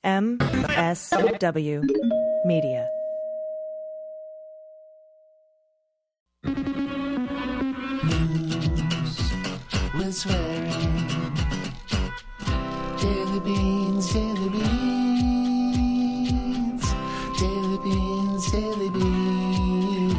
MSW Media. News with swearing. Daily beans, daily beans. Daily beans, daily beans.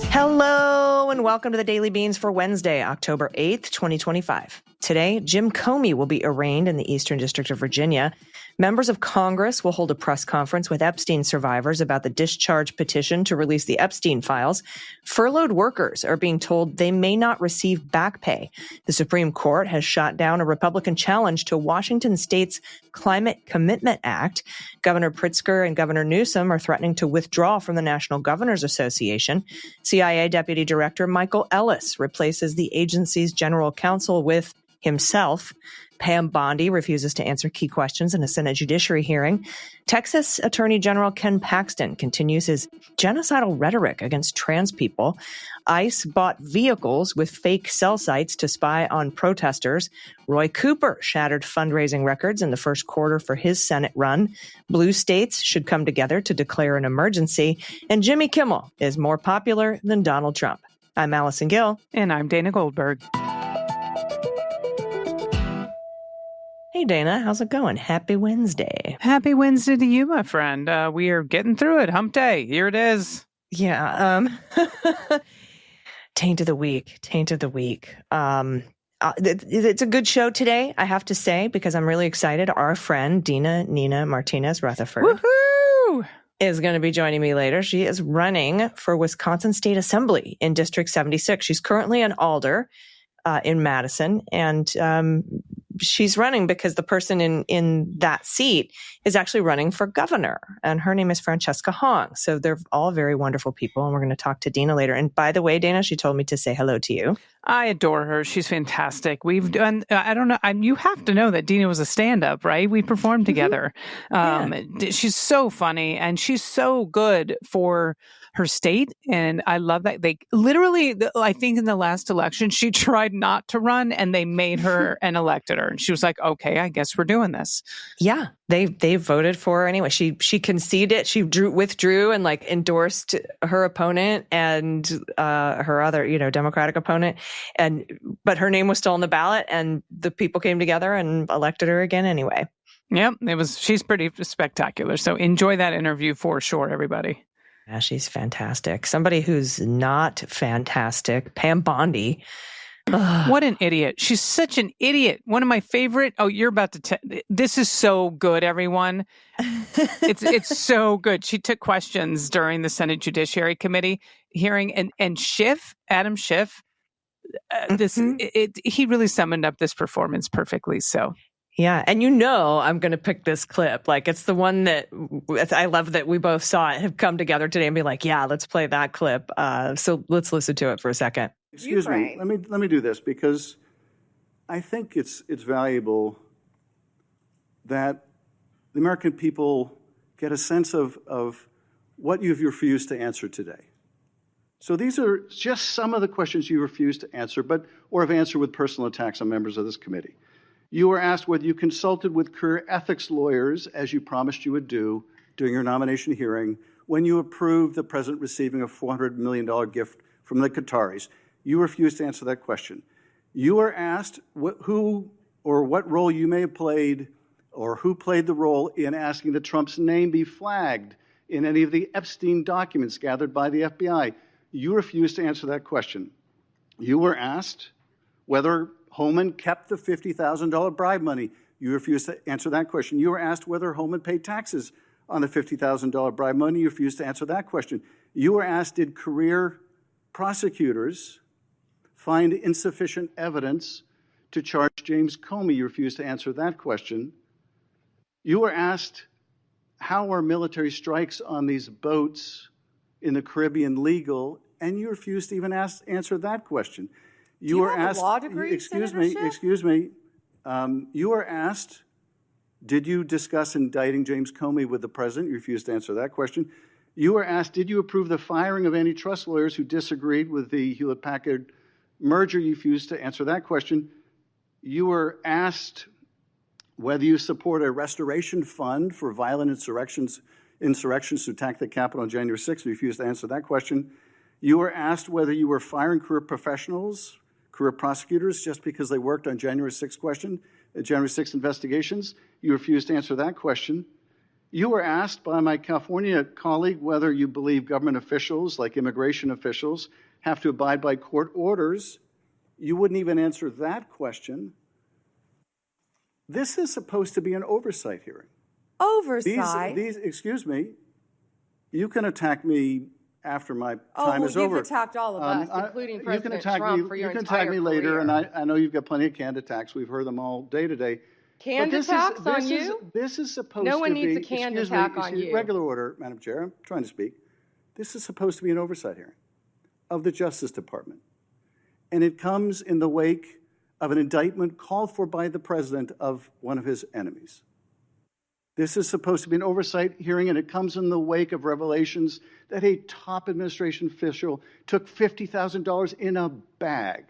Hello and welcome to the Daily Beans for Wednesday, October 8th, 2025. Today, Jim Comey will be arraigned in the Eastern District of Virginia. Members of Congress will hold a press conference with Epstein survivors about the discharge petition to release the Epstein Files. Furloughed workers are being told they may not receive back pay. The Supreme Court has shot down a Republican challenge to Washington State's Climate Commitment Act. Governor Pritzker and Governor Newsom are threatening to withdraw from the National Governors Association. CIA Deputy Director Michael Ellis replaces the agency's general counsel with himself. Pam Bondi refuses to answer key questions in a Senate Judiciary hearing. Texas Attorney General Ken Paxton continues his genocidal rhetoric against trans people. ICE bought vehicles with fake cell sites to spy on protesters. Roy Cooper shattered fundraising records in the first quarter for his Senate run. Blue states should come together to declare an emergency. And Jimmy Kimmel is more popular than Donald Trump. I'm Allison Gill. And I'm Dana Goldberg. Hey, Dana, how's it going? Happy Wednesday. Happy Wednesday to you, my friend. We are getting through it. Hump day. Here it is. Yeah. Taint of the week. It's a good show today, I have to say, because I'm really excited. Our friend, Nina Martinez-Rutherford, Woohoo! is going to be joining me later. She is running for Wisconsin State Assembly in District 76. She's currently an Alder in Madison, and she's running because the person in that seat is actually running for governor, and her name is Francesca Hong. So they're all very wonderful people, and we're going to talk to Dina later. And by the way, Dana, she told me to say hello to you. I adore her. She's fantastic. We've done, I don't know, you have to know that Dina was a stand-up, right? We performed together. She's so funny, and she's so good for her state. And I love that. They literally, I think in the last election, she tried not to run, and they made her and elected her. And she was like, okay, I guess we're doing this. Yeah, they voted for her anyway. She conceded. She withdrew and endorsed her opponent and her other, Democratic opponent. But her name was still on the ballot, and the people came together and elected her again anyway. Yep, she's pretty spectacular. So enjoy that interview for sure, everybody. Yeah, she's fantastic. Somebody who's not fantastic, Pam Bondi. What an idiot. She's such an idiot. One of my favorite. Oh, you're about to this is so good, everyone. It's so good. She took questions during the Senate Judiciary Committee hearing, and Adam Schiff, he really summoned up this performance perfectly. So. Yeah. And I'm going to pick this clip. It's the one that I love that we both saw it, have come together today and be like, yeah, let's play that clip. So let's listen to it for a second. Excuse me. Let me do this, because I think it's valuable that the American people get a sense of what you've refused to answer today. So these are just some of the questions you refused to answer, or have answered with personal attacks on members of this committee. You were asked whether you consulted with career ethics lawyers, as you promised you would do during your nomination hearing, when you approved the president receiving a $400 million gift from the Qataris. You refused to answer that question. You were asked who or what role you may have played, or who played the role in asking that Trump's name be flagged in any of the Epstein documents gathered by the FBI. You refused to answer that question. You were asked whether Holman kept the $50,000 bribe money. You refused to answer that question. You were asked whether Holman paid taxes on the $50,000 bribe money. You refused to answer that question. You were asked, did career prosecutors find insufficient evidence to charge James Comey? You refused to answer that question. You were asked, how are military strikes on these boats in the Caribbean legal? And you refused to even answer that question. You were asked, law degree, excuse me. You were asked, did you discuss indicting James Comey with the president? You refused to answer that question. You were asked, did you approve the firing of antitrust lawyers who disagreed with the Hewlett-Packard merger? You refused to answer that question. You were asked whether you support a restoration fund for violent insurrections to attack the Capitol on January 6th. You refused to answer that question. You were asked whether you were firing career professionals, career prosecutors, just because they worked on January 6th investigations. You refused to answer that question. You were asked by my California colleague whether you believe government officials, like immigration officials, have to abide by court orders. You wouldn't even answer that question. This is supposed to be an oversight hearing. Oversight? Excuse me, you can attack me after my time is over. You've attacked all of us, including President Trump, for your entire You can attack me later, career. and I know you've got plenty of canned attacks. We've heard them all day today. Canned attacks on you? This is supposed to be... No one needs a canned attack on you. Regular order, Madam Chair. I'm trying to speak. This is supposed to be an oversight hearing of the Justice Department. And it comes in the wake of an indictment called for by the president of one of his enemies. This is supposed to be an oversight hearing, and it comes in the wake of revelations that a top administration official took $50,000 in a bag,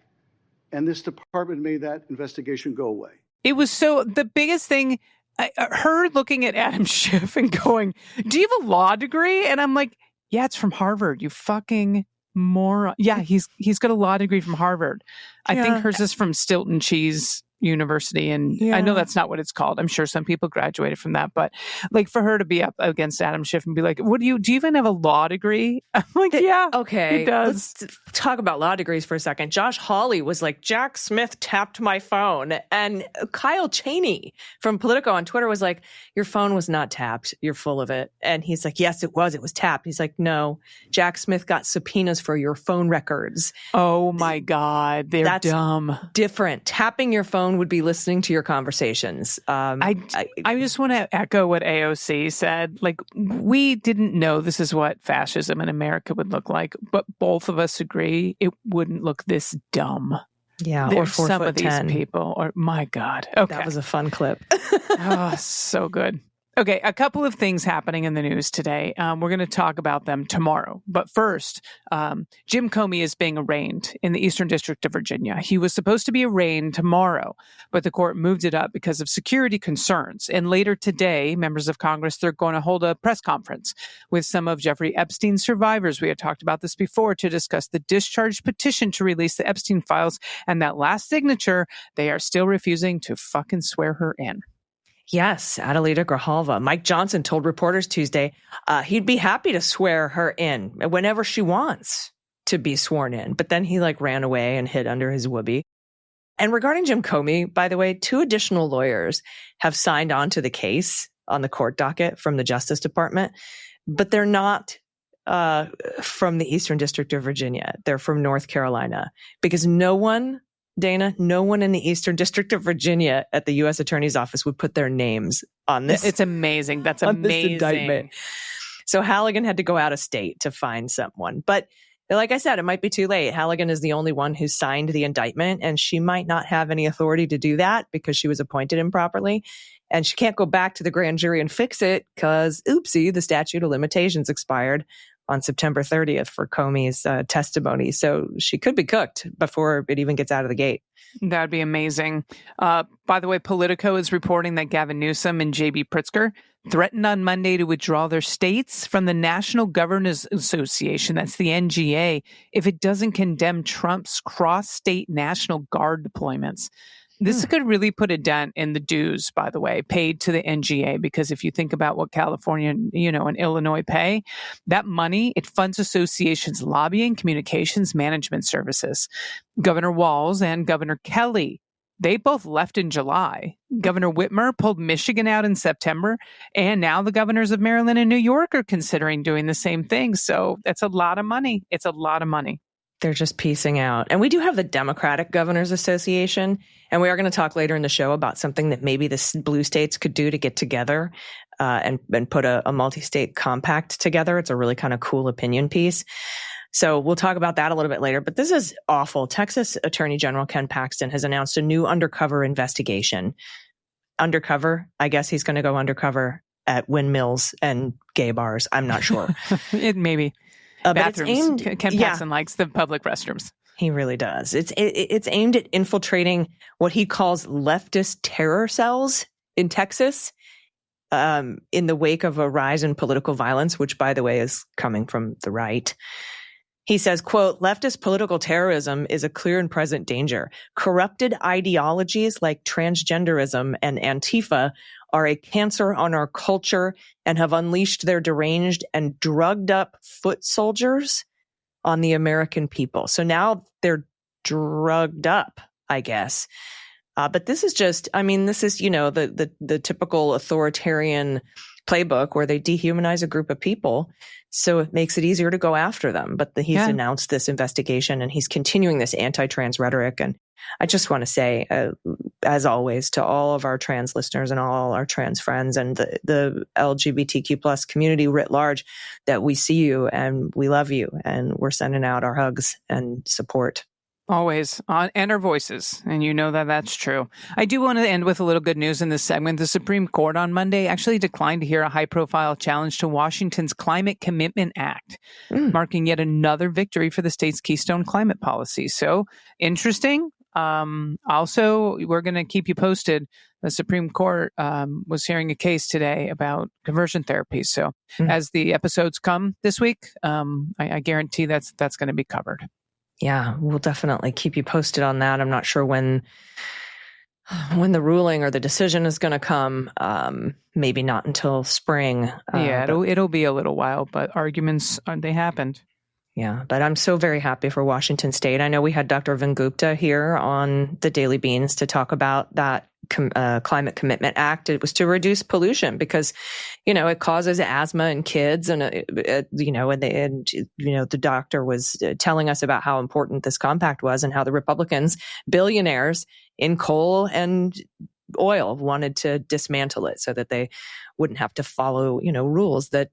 and this department made that investigation go away. It was the biggest thing, her looking at Adam Schiff and going, do you have a law degree? And I'm like, yeah, it's from Harvard, you fucking moron. Yeah, he's got a law degree from Harvard. I think hers is from Stilton Cheese University, and I know that's not what it's called. I'm sure some people graduated from that, but like for her to be up against Adam Schiff and be like, do you even have a law degree? I'm like, yeah, okay, he does. Let's talk about law degrees for a second. Josh Hawley was like, Jack Smith tapped my phone, and Kyle Cheney from Politico on Twitter was like, your phone was not tapped, you're full of it. And he's like, yes, it was tapped. He's like, no, Jack Smith got subpoenas for your phone records. Oh my God, that's dumb. Different. Tapping your phone would be listening to your conversations. I just want to echo what AOC said. Like, we didn't know this is what fascism in America would look like, but both of us agree it wouldn't look this dumb. Yeah, There's or 4'10". Some of these people, or my God. Okay. That was a fun clip. Oh, so good. Okay, a couple of things happening in the news today. We're going to talk about them tomorrow. But first, Jim Comey is being arraigned in the Eastern District of Virginia. He was supposed to be arraigned tomorrow, but the court moved it up because of security concerns. And later today, members of Congress, they're going to hold a press conference with some of Jeffrey Epstein's survivors. We had talked about this before, to discuss the discharge petition to release the Epstein Files. And that last signature, they are still refusing to fucking swear her in. Yes, Adelita Grijalva. Mike Johnson told reporters Tuesday he'd be happy to swear her in whenever she wants to be sworn in. But then he ran away and hid under his whoopee. And regarding Jim Comey, by the way, 2 additional lawyers have signed on to the case on the court docket from the Justice Department, but they're not from the Eastern District of Virginia. They're from North Carolina, because no one in the Eastern District of Virginia at the U.S. Attorney's Office would put their names on this. It's amazing. That's on amazing. This indictment. So Halligan had to go out of state to find someone. But like I said, it might be too late. Halligan is the only one who signed the indictment, and she might not have any authority to do that because she was appointed improperly. And she can't go back to the grand jury and fix it because, oopsie, the statute of limitations expired on September 30th for Comey's testimony. So she could be cooked before it even gets out of the gate. That'd be amazing. By the way, Politico is reporting that Gavin Newsom and J.B. Pritzker threatened on Monday to withdraw their states from the National Governors Association, that's the NGA, if it doesn't condemn Trump's cross-state National Guard deployments. This could really put a dent in the dues, by the way, paid to the NGA, because if you think about what California, and Illinois pay, that money, it funds associations' lobbying, communications, management services. Governor Walz and Governor Kelly, they both left in July. Governor Whitmer pulled Michigan out in September, and now the governors of Maryland and New York are considering doing the same thing. So that's a lot of money. It's a lot of money. They're just piecing out. And we do have the Democratic Governors Association. And we are going to talk later in the show about something that maybe the blue states could do to get together and put a multi-state compact together. It's a really kind of cool opinion piece. So we'll talk about that a little bit later. But this is awful. Texas Attorney General Ken Paxton has announced a new undercover investigation. Undercover? I guess he's going to go undercover at windmills and gay bars. I'm not sure. Maybe. Bathrooms. Ken Paxton likes the public restrooms. He really does. It's aimed at infiltrating what he calls leftist terror cells in Texas, in the wake of a rise in political violence, which, by the way, is coming from the right. He says, quote, leftist political terrorism is a clear and present danger. Corrupted ideologies like transgenderism and Antifa are a cancer on our culture and have unleashed their deranged and drugged up foot soldiers on the American people. So now they're drugged up, I guess. But this is just, this is, the typical authoritarian playbook where they dehumanize a group of people. So it makes it easier to go after them. But he's announced this investigation and he's continuing this anti-trans rhetoric. And I just want to say, as always, to all of our trans listeners and all our trans friends and the LGBTQ plus community writ large, that we see you and we love you and we're sending out our hugs and support. Always and our voices. And you know that that's true. I do want to end with a little good news in this segment. The Supreme Court on Monday actually declined to hear a high-profile challenge to Washington's Climate Commitment Act, marking yet another victory for the state's Keystone climate policy. So interesting. Also, we're going to keep you posted. The Supreme Court was hearing a case today about conversion therapy. So as the episodes come this week, I guarantee that's going to be covered. Yeah, we'll definitely keep you posted on that. I'm not sure when the ruling or the decision is going to come. Maybe not until spring. It'll be a little while, but arguments, they happened. Yeah, but I'm so very happy for Washington State. I know we had Dr. Vengupta here on the Daily Beans to talk about that Climate Commitment Act. It was to reduce pollution because, it causes asthma in kids. And, the doctor was telling us about how important this compact was and how the Republicans, billionaires in coal and oil, wanted to dismantle it so that they wouldn't have to follow, rules that,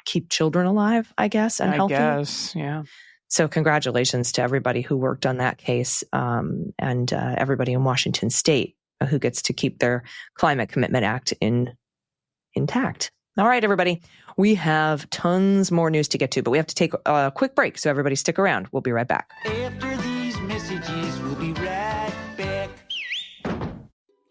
keep children alive, I guess, and healthy. I guess, yeah. So congratulations to everybody who worked on that case and everybody in Washington State who gets to keep their Climate Commitment Act intact. All right, everybody. We have tons more news to get to, but we have to take a quick break. So everybody stick around. We'll be right back. After these messages, we'll be right back.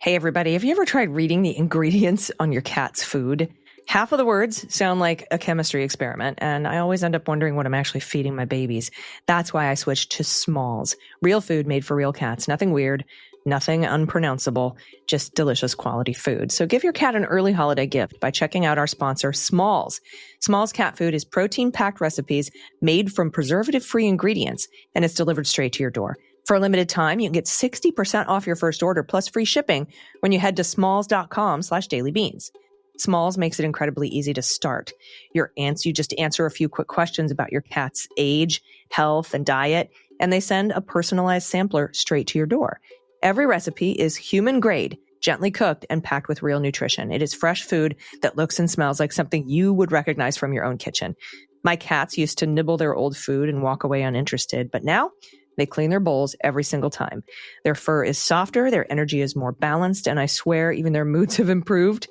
Hey, everybody. Have you ever tried reading the ingredients on your cat's food? Half of the words sound like a chemistry experiment, and I always end up wondering what I'm actually feeding my babies. That's why I switched to Smalls. Real food made for real cats. Nothing weird, nothing unpronounceable, just delicious quality food. So give your cat an early holiday gift by checking out our sponsor, Smalls. Smalls cat food is protein-packed recipes made from preservative-free ingredients, and it's delivered straight to your door. For a limited time, you can get 60% off your first order plus free shipping when you head to smalls.com/dailybeans. Smalls makes it incredibly easy to start. You just answer a few quick questions about your cat's age, health, and diet, and they send a personalized sampler straight to your door. Every recipe is human grade, gently cooked, and packed with real nutrition. It is fresh food that looks and smells like something you would recognize from your own kitchen. My cats used to nibble their old food and walk away uninterested, but now they clean their bowls every single time. Their fur is softer, their energy is more balanced, and I swear even their moods have improved.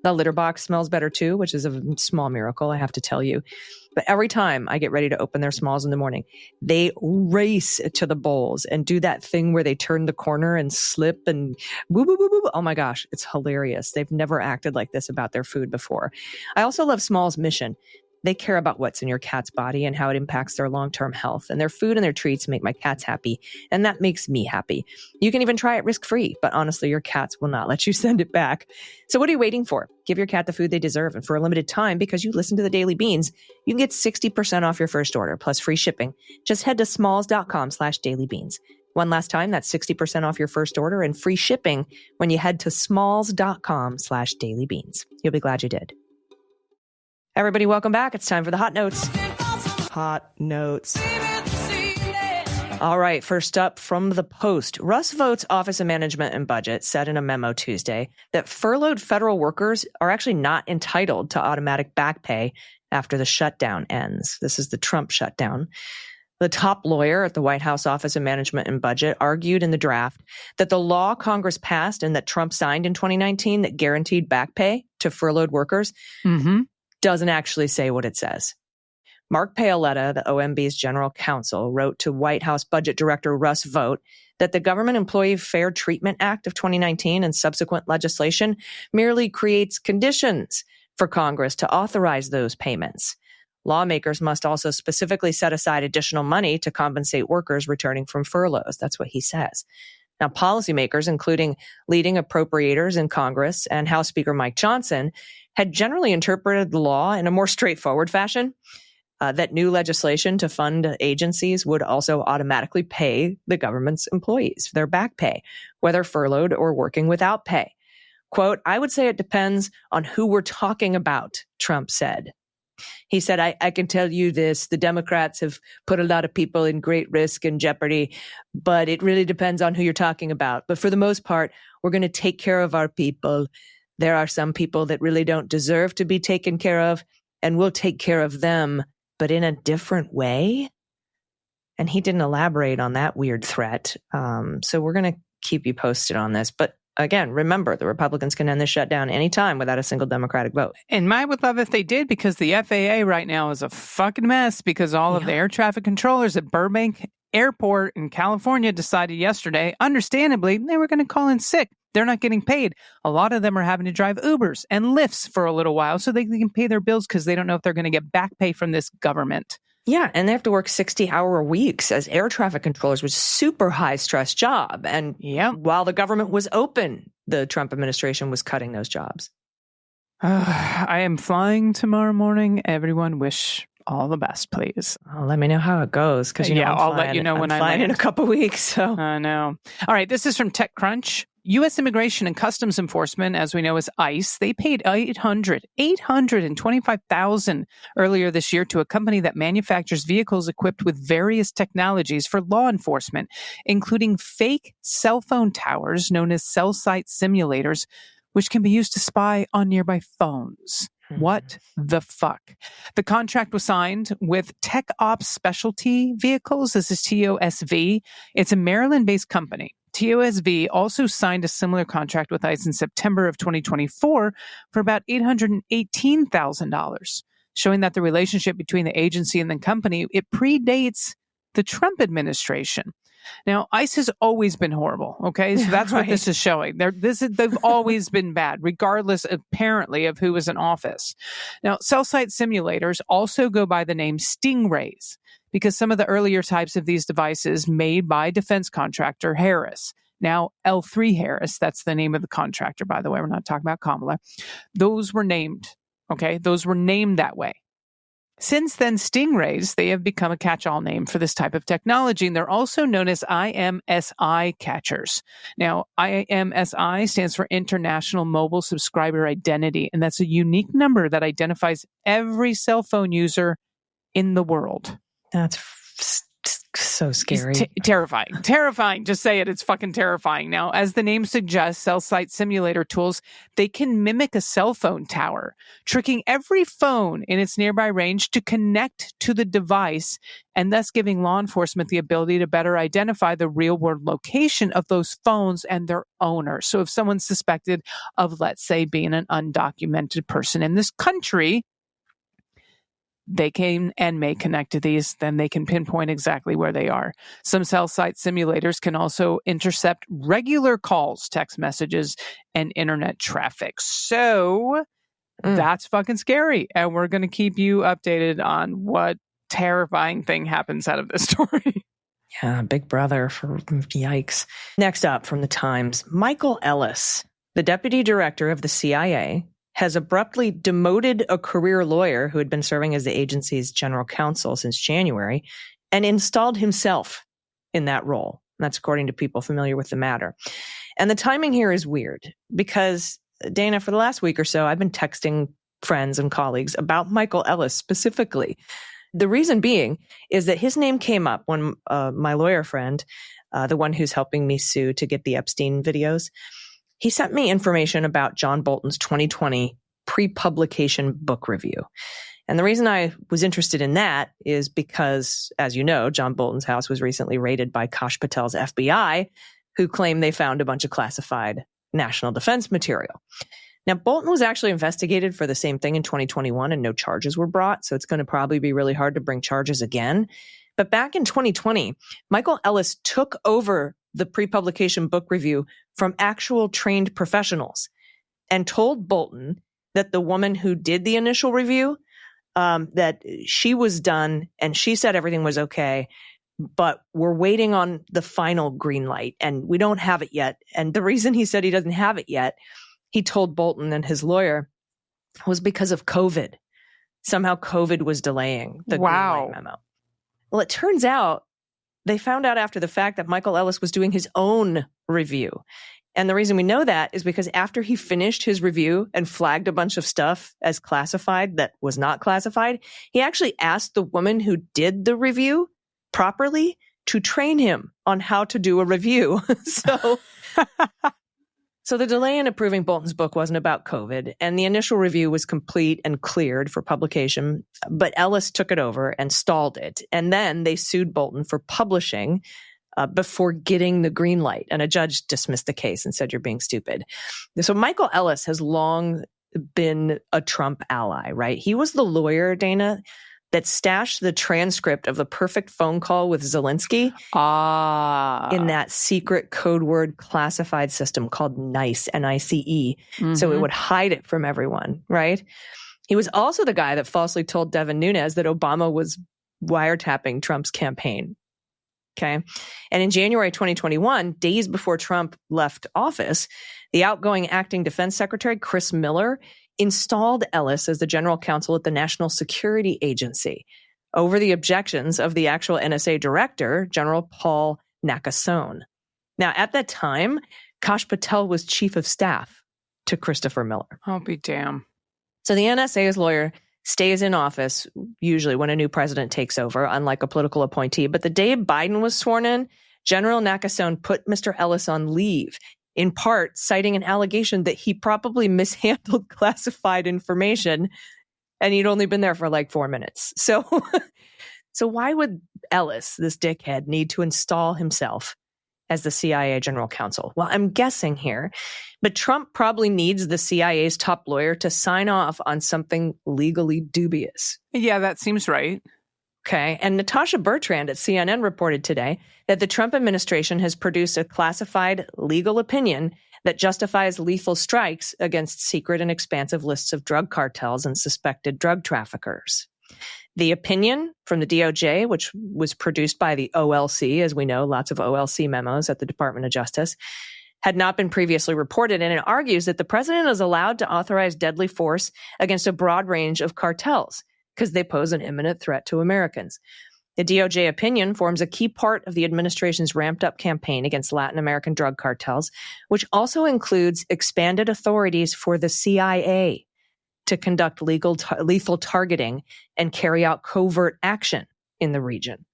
The litter box smells better too, which is a small miracle, I have to tell you. But every time I get ready to open their Smalls in the morning, they race to the bowls and do that thing where they turn the corner and slip and woo, woo, woo, woo. Oh my gosh, it's hilarious. They've never acted like this about their food before. I also love Smalls' mission. They care about what's in your cat's body and how it impacts their long-term health. And their food and their treats make my cats happy. And that makes me happy. You can even try it risk-free, but honestly, your cats will not let you send it back. So what are you waiting for? Give your cat the food they deserve. And for a limited time, because you listen to the Daily Beans, you can get 60% off your first order plus free shipping. Just head to smalls.com/dailybeans. One last time, that's 60% off your first order and free shipping when you head to smalls.com/dailybeans. You'll be glad you did. Everybody, welcome back. It's time for the Hot Notes. Hot Notes. All right, first up from the Post. Russ Vought's Office of Management and Budget said in a memo Tuesday that furloughed federal workers are actually not entitled to automatic back pay after the shutdown ends. This is the Trump shutdown. The top lawyer at the White House Office of Management and Budget argued in the draft that the law Congress passed and that Trump signed in 2019 that guaranteed back pay to furloughed workers doesn't actually say what it says. Mark Paoletta, the OMB's general counsel, wrote to White House Budget Director Russ Vought that the Government Employee Fair Treatment Act of 2019 and subsequent legislation merely creates conditions for Congress to authorize those payments. Lawmakers must also specifically set aside additional money to compensate workers returning from furloughs. That's what he says. Now, policymakers, including leading appropriators in Congress and House Speaker Mike Johnson, had generally interpreted the law in a more straightforward fashion, that new legislation to fund agencies would also automatically pay the government's employees their back pay, whether furloughed or working without pay. Quote, I would say it depends on who we're talking about, Trump said. He said, I can tell you this, the Democrats have put a lot of people in great risk and jeopardy, but it really depends on who you're talking about. But for the most part, we're going to take care of our people. There are some people that really don't deserve to be taken care of, and we'll take care of them, but in a different way. And he didn't elaborate on that weird threat. So we're going to keep you posted on this. But again, remember, the Republicans can end this shutdown anytime without a single Democratic vote. And I would love if they did, because the FAA right now is a fucking mess because all of the air traffic controllers at Burbank Airport in California decided yesterday, understandably, they were going to call in sick. They're not getting paid. A lot of them are having to drive Ubers and Lyfts for a little while so they can pay their bills because they don't know if they're going to get back pay from this government. Yeah, and they have to work 60-hour weeks as air traffic controllers, which is a super high-stress job. And while the government was open, the Trump administration was cutting those jobs. I am flying tomorrow morning. Everyone wish all the best, please. Oh, let me know how it goes, because I'll let you know when I land in a couple weeks. So I know. All right, this is from TechCrunch. U.S. Immigration and Customs Enforcement, as we know as ICE, they paid $825,000 earlier this year to a company that manufactures vehicles equipped with various technologies for law enforcement, including fake cell phone towers known as cell site simulators, which can be used to spy on nearby phones. What the fuck? The contract was signed with Tech Ops Specialty Vehicles. This is TOSV. It's a Maryland-based company. TOSV also signed a similar contract with ICE in September of 2024 for about $818,000, showing that the relationship between the agency and the company, it predates the Trump administration. Now, ICE has always been horrible, okay? So that's what this is showing. They've always been bad, regardless, apparently, of who was in office. Now, cell site simulators also go by the name Stingrays, because some of the earlier types of these devices made by defense contractor Harris, now L3 Harris, that's the name of the contractor, by the way, we're not talking about Kamala, those were named, okay? Those were named that way. Since then, Stingrays, they have become a catch-all name for this type of technology, and they're also known as IMSI catchers. Now, IMSI stands for International Mobile Subscriber Identity, and that's a unique number that identifies every cell phone user in the world. That's so scary. Terrifying. Just say it. It's fucking terrifying. Now, as the name suggests, cell site simulator tools, they can mimic a cell phone tower, tricking every phone in its nearby range to connect to the device, and thus giving law enforcement the ability to better identify the real-world location of those phones and their owners. So if someone's suspected of, let's say, being an undocumented person in this country, they can and may connect to these, then they can pinpoint exactly where they are. Some cell site simulators can also intercept regular calls, text messages, and internet traffic. So that's fucking scary. And we're going to keep you updated on what terrifying thing happens out of this story. Yeah, big brother for yikes. Next up from the Times, Michael Ellis, the deputy director of the CIA, has abruptly demoted a career lawyer who had been serving as the agency's general counsel since January and installed himself in that role. That's according to people familiar with the matter. And the timing here is weird because, Dana, for the last week or so, I've been texting friends and colleagues about Michael Ellis specifically. The reason being is that his name came up when my lawyer friend, the one who's helping me sue to get the Epstein videos, he sent me information about John Bolton's 2020 pre-publication book review. And the reason I was interested in that is because, as you know, John Bolton's house was recently raided by Kash Patel's FBI, who claimed they found a bunch of classified national defense material. Now, Bolton was actually investigated for the same thing in 2021 and no charges were brought, so it's going to probably be really hard to bring charges again. But back in 2020, Michael Ellis took over the pre-publication book review from actual trained professionals and told Bolton that the woman who did the initial review, that she was done and she said everything was okay, but we're waiting on the final green light and we don't have it yet. And the reason he said he doesn't have it yet, he told Bolton and his lawyer, was because of COVID. Somehow COVID was delaying the green light memo. Well, it turns out they found out after the fact that Michael Ellis was doing his own review. And the reason we know that is because after he finished his review and flagged a bunch of stuff as classified that was not classified, he actually asked the woman who did the review properly to train him on how to do a review. So the delay in approving Bolton's book wasn't about COVID, and the initial review was complete and cleared for publication, but Ellis took it over and stalled it. And then they sued Bolton for publishing before getting the green light, and a judge dismissed the case and said, you're being stupid. So Michael Ellis has long been a Trump ally, right? He was the lawyer, Dana, that stashed the transcript of the perfect phone call with Zelensky in that secret code word classified system called NICE, N-I-C-E. Mm-hmm. So it would hide it from everyone, right? He was also the guy that falsely told Devin Nunes that Obama was wiretapping Trump's campaign. Okay. And in January 2021, days before Trump left office, the outgoing acting defense secretary, Chris Miller, installed Ellis as the general counsel at the National Security Agency over the objections of the actual NSA director, General Paul Nakasone. Now, at that time, Kash Patel was chief of staff to Christopher Miller. I'll be damned. So the NSA's lawyer stays in office, usually when a new president takes over, unlike a political appointee. But the day Biden was sworn in, General Nakasone put Mr. Ellis on leave, in part citing an allegation that he probably mishandled classified information, and he'd only been there for like 4 minutes. So why would Ellis, this dickhead, need to install himself as the CIA general counsel? Well, I'm guessing here, but Trump probably needs the CIA's top lawyer to sign off on something legally dubious. Yeah, that seems right. Okay. And Natasha Bertrand at CNN reported today that the Trump administration has produced a classified legal opinion that justifies lethal strikes against secret and expansive lists of drug cartels and suspected drug traffickers. The opinion from the DOJ, which was produced by the OLC, as we know, lots of OLC memos at the Department of Justice, had not been previously reported. And it argues that the president is allowed to authorize deadly force against a broad range of cartels because they pose an imminent threat to Americans. The DOJ opinion forms a key part of the administration's ramped-up campaign against Latin American drug cartels, which also includes expanded authorities for the CIA to conduct lethal targeting and carry out covert action in the region.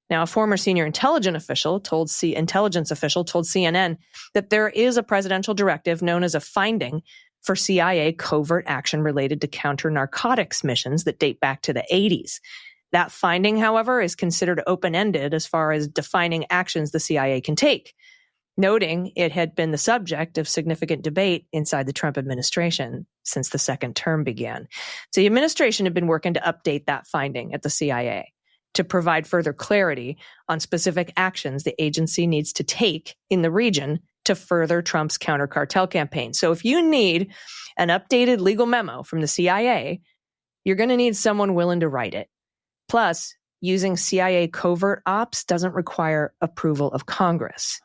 Now, a former senior intelligence official told CNN that there is a presidential directive known as a finding for CIA covert action related to counter-narcotics missions that date back to the 80s. That finding, however, is considered open-ended as far as defining actions the CIA can take, noting it had been the subject of significant debate inside the Trump administration since the second term began. So the administration had been working to update that finding at the CIA to provide further clarity on specific actions the agency needs to take in the region to further Trump's counter-cartel campaign. So if you need an updated legal memo from the CIA, you're going to need someone willing to write it. Plus, using CIA covert ops doesn't require approval of Congress.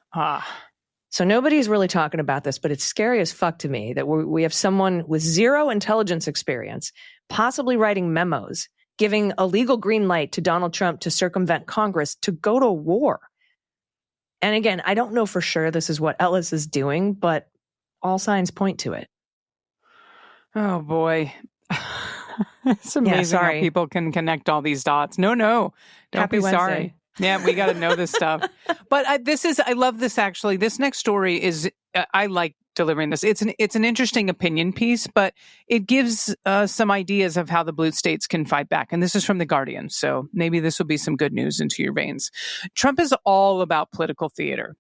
So nobody's really talking about this, but it's scary as fuck to me that we have someone with zero intelligence experience, possibly writing memos, giving a legal green light to Donald Trump to circumvent Congress to go to war. And again, I don't know for sure this is what Ellis is doing, but all signs point to it. Oh, boy. It's amazing how people can connect all these dots. No, don't Happy be Wednesday. Sorry. Yeah, we got to know this stuff. But I love this, actually. This next story is, I like delivering this. It's an interesting opinion piece, but it gives some ideas of how the blue states can fight back. And this is from The Guardian, so maybe this will be some good news into your veins. Trump is all about political theater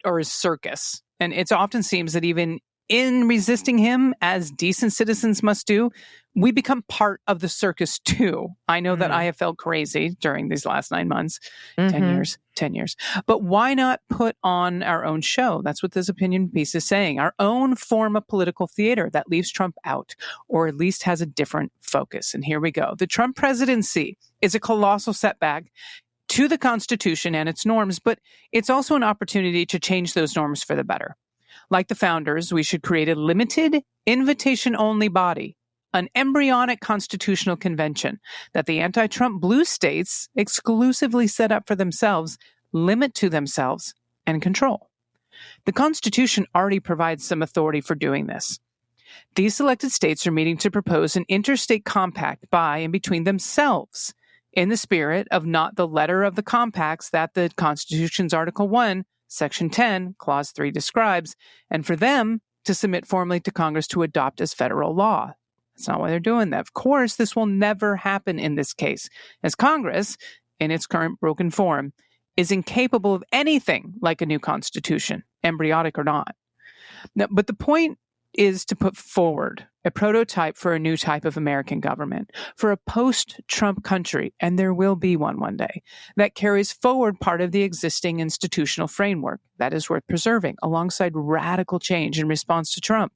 or circus. And it often seems that even in resisting him, as decent citizens must do, we become part of the circus too. I know that I have felt crazy during these last 9 months, 10 years. But why not put on our own show? That's what this opinion piece is saying. Our own form of political theater that leaves Trump out, or at least has a different focus. And here we go. The Trump presidency is a colossal setback to the Constitution and its norms, but it's also an opportunity to change those norms for the better. Like the founders, we should create a limited, invitation-only body, an embryonic constitutional convention that the anti-Trump blue states exclusively set up for themselves, limit to themselves, and control. The Constitution already provides some authority for doing this. These selected states are meeting to propose an interstate compact by and between themselves in the spirit of not the letter of the compacts that the Constitution's Article 1, Section 10, Clause 3 describes, and for them to submit formally to Congress to adopt as federal law. That's not why they're doing that. Of course, this will never happen in this case, as Congress, in its current broken form, is incapable of anything like a new constitution, embryonic or not. Now, but the point is to put forward a prototype for a new type of American government, for a post-Trump country, and there will be one day, that carries forward part of the existing institutional framework that is worth preserving alongside radical change in response to Trump.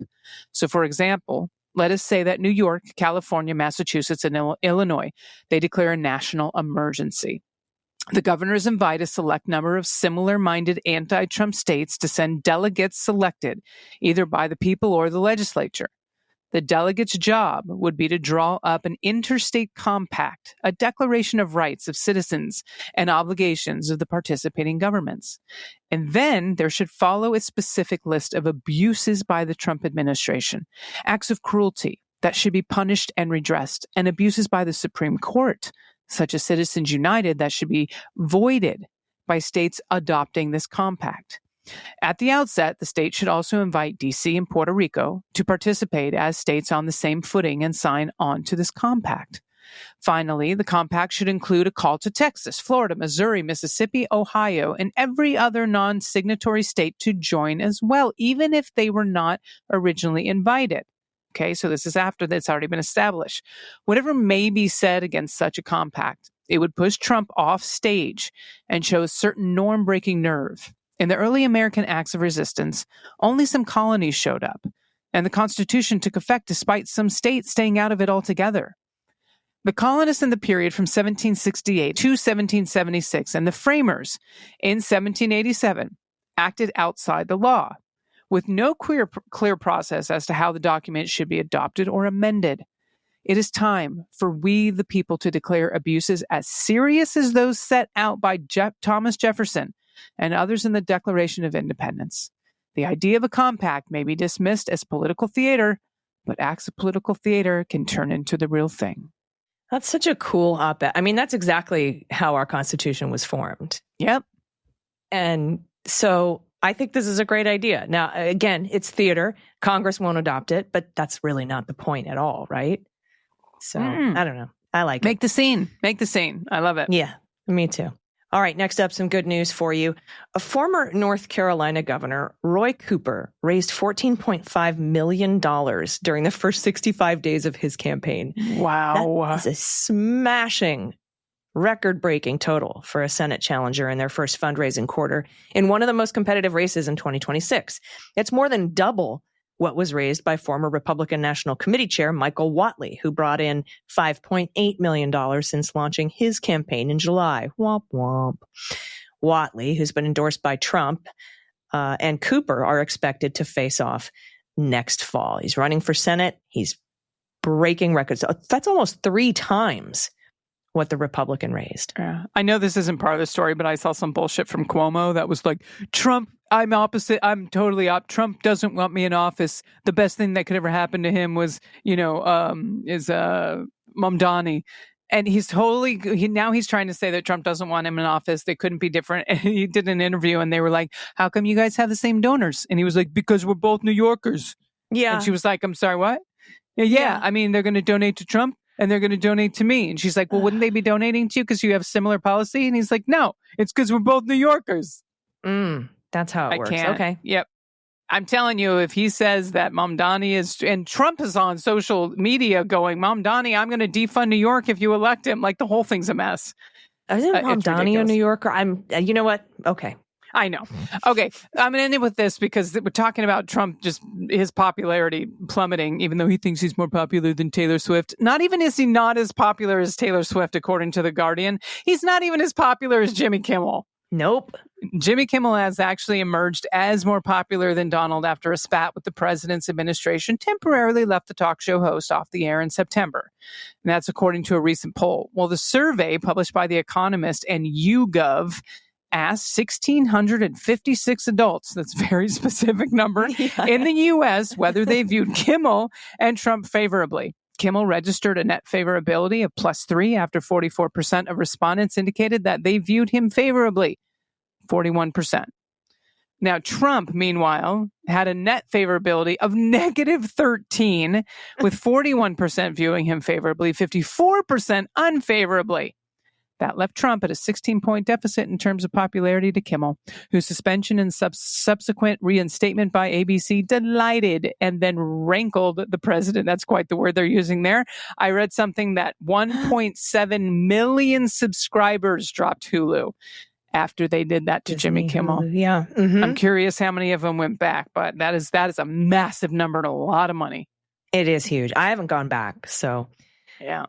So, for example, let us say that New York, California, Massachusetts, and Illinois, they declare a national emergency. The governors invite a select number of similar-minded anti-Trump states to send delegates selected either by the people or the legislature. The delegates' job would be to draw up an interstate compact, a declaration of rights of citizens and obligations of the participating governments. And then there should follow a specific list of abuses by the Trump administration, acts of cruelty that should be punished and redressed, and abuses by the Supreme Court, such as Citizens United, that should be voided by states adopting this compact. At the outset, the state should also invite D.C. and Puerto Rico to participate as states on the same footing and sign on to this compact. Finally, the compact should include a call to Texas, Florida, Missouri, Mississippi, Ohio, and every other non-signatory state to join as well, even if they were not originally invited. Okay, so this is after that's already been established. Whatever may be said against such a compact, it would push Trump off stage and show a certain norm-breaking nerve. In the early American acts of resistance, only some colonies showed up, and the Constitution took effect despite some states staying out of it altogether. The colonists in the period from 1768 to 1776 and the framers in 1787 acted outside the law, with no clear process as to how the document should be adopted or amended. It is time for we, the people, to declare abuses as serious as those set out by Thomas Jefferson and others in the Declaration of Independence. The idea of a compact may be dismissed as political theater, but acts of political theater can turn into the real thing. That's such a cool op-ed. I mean, that's exactly how our Constitution was formed. Yep. And so I think this is a great idea. Now, again, it's theater. Congress won't adopt it, but that's really not the point at all, right? So, I don't know. I like it. Make the scene. Make the scene. I love it. Yeah, me too. All right, next up, some good news for you. A former North Carolina governor, Roy Cooper, raised $14.5 million during the first 65 days of his campaign. Wow. That is a smashing, record-breaking total for a Senate challenger in their first fundraising quarter in one of the most competitive races in 2026. It's more than double what was raised by former Republican National Committee Chair Michael Whatley, who brought in $5.8 million since launching his campaign in July. Womp womp. Whatley, who's been endorsed by Trump, and Cooper are expected to face off next fall. He's running for Senate. He's breaking records. That's almost 3 times what the Republican raised. Yeah. I know this isn't part of the story, but I saw some bullshit from Cuomo that was like, Trump, I'm opposite. I'm totally up. Trump doesn't want me in office. The best thing that could ever happen to him was, Mamdani. And he's now he's trying to say that Trump doesn't want him in office. They couldn't be different. And he did an interview and they were like, how come you guys have the same donors? And he was like, because we're both New Yorkers. Yeah. And she was like, I'm sorry, what? Yeah. I mean, they're going to donate to Trump and they're going to donate to me. And she's like, well, wouldn't they be donating to you because you have similar policy? And he's like, no, it's because we're both New Yorkers. That's how it works. Can't. Okay. Yep. I'm telling you, if he says that Mamdani is, and Trump is on social media going, Mamdani, I'm going to defund New York if you elect him, like the whole thing's a mess. Isn't Mamdani a New Yorker? You know what? Okay. I know. Okay. I'm going to end it with this because we're talking about Trump, just his popularity plummeting, even though he thinks he's more popular than Taylor Swift. Not even is he not as popular as Taylor Swift, according to The Guardian. He's not even as popular as Jimmy Kimmel. Nope. Jimmy Kimmel has actually emerged as more popular than Donald after a spat with the president's administration temporarily left the talk show host off the air in September. And that's according to a recent poll. Well, the survey published by The Economist and YouGov asked 1,656 adults, that's a very specific number, in the U.S. whether they viewed Kimmel and Trump favorably. Kimmel registered a net favorability of +3 after 44% of respondents indicated that they viewed him favorably, 41%. Now, Trump, meanwhile, had a net favorability of -13, with 41% viewing him favorably, 54% unfavorably. That left Trump at a 16-point deficit in terms of popularity to Kimmel, whose suspension and subsequent reinstatement by ABC delighted and then rankled the president. That's quite the word they're using there. I read something that 1.7 million subscribers dropped Hulu after they did that to Jimmy Kimmel. Hulu, yeah. Mm-hmm. I'm curious how many of them went back, but that is a massive number and a lot of money. It is huge. I haven't gone back, so yeah.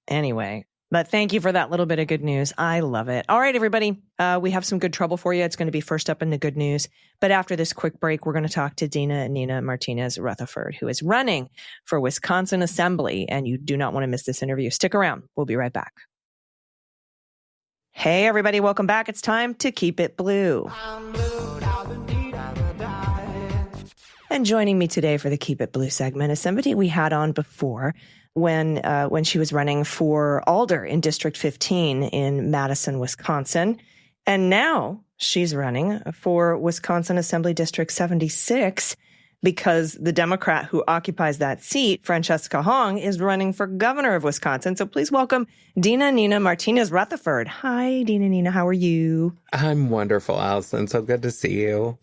Anyway. But thank you for that little bit of good news. I love it. All right, everybody. We have some good trouble for you. It's going to be first up in the good news. But after this quick break, we're going to talk to Dina and Nina Martinez-Rutherford, who is running for Wisconsin Assembly. And you do not want to miss this interview. Stick around. We'll be right back. Hey, everybody. Welcome back. It's time to keep it blue. And joining me today for the Keep It Blue segment is somebody we had on before when she was running for Alder in District 15 in Madison, Wisconsin. And now she's running for Wisconsin Assembly District 76 because the Democrat who occupies that seat, Francesca Hong, is running for governor of Wisconsin. So please welcome Dina Nina Martinez-Rutherford. Hi, Dina Nina. How are you? I'm wonderful, Allison. So good to see you.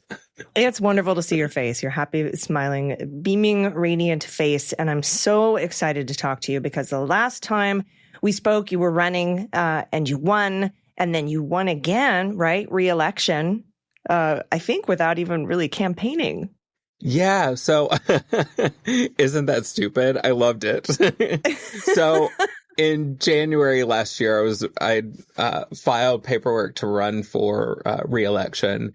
It's wonderful to see your face. Your happy, smiling, beaming, radiant face. And I'm so excited to talk to you because the last time we spoke, you were running and you won. And then you won again, right? Re-election, I think without even really campaigning. Yeah. So isn't that stupid? I loved it. So in January last year, I filed paperwork to run for re-election.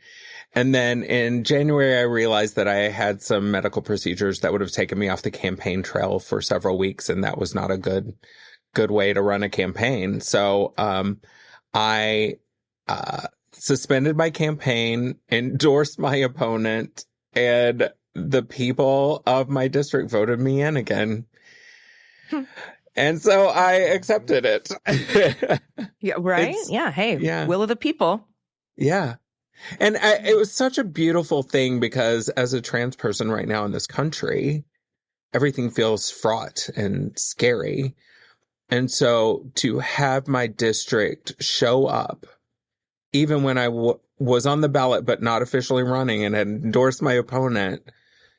And then in January, I realized that I had some medical procedures that would have taken me off the campaign trail for several weeks. And that was not a good way to run a campaign. So I suspended my campaign, endorsed my opponent, and the people of my district voted me in again. And so I accepted it. Yeah, right? Yeah. Hey, yeah. Will of the people. Yeah. And it was such a beautiful thing because as a trans person right now in this country, everything feels fraught and scary. And so to have my district show up, even when I was on the ballot but not officially running and had endorsed my opponent,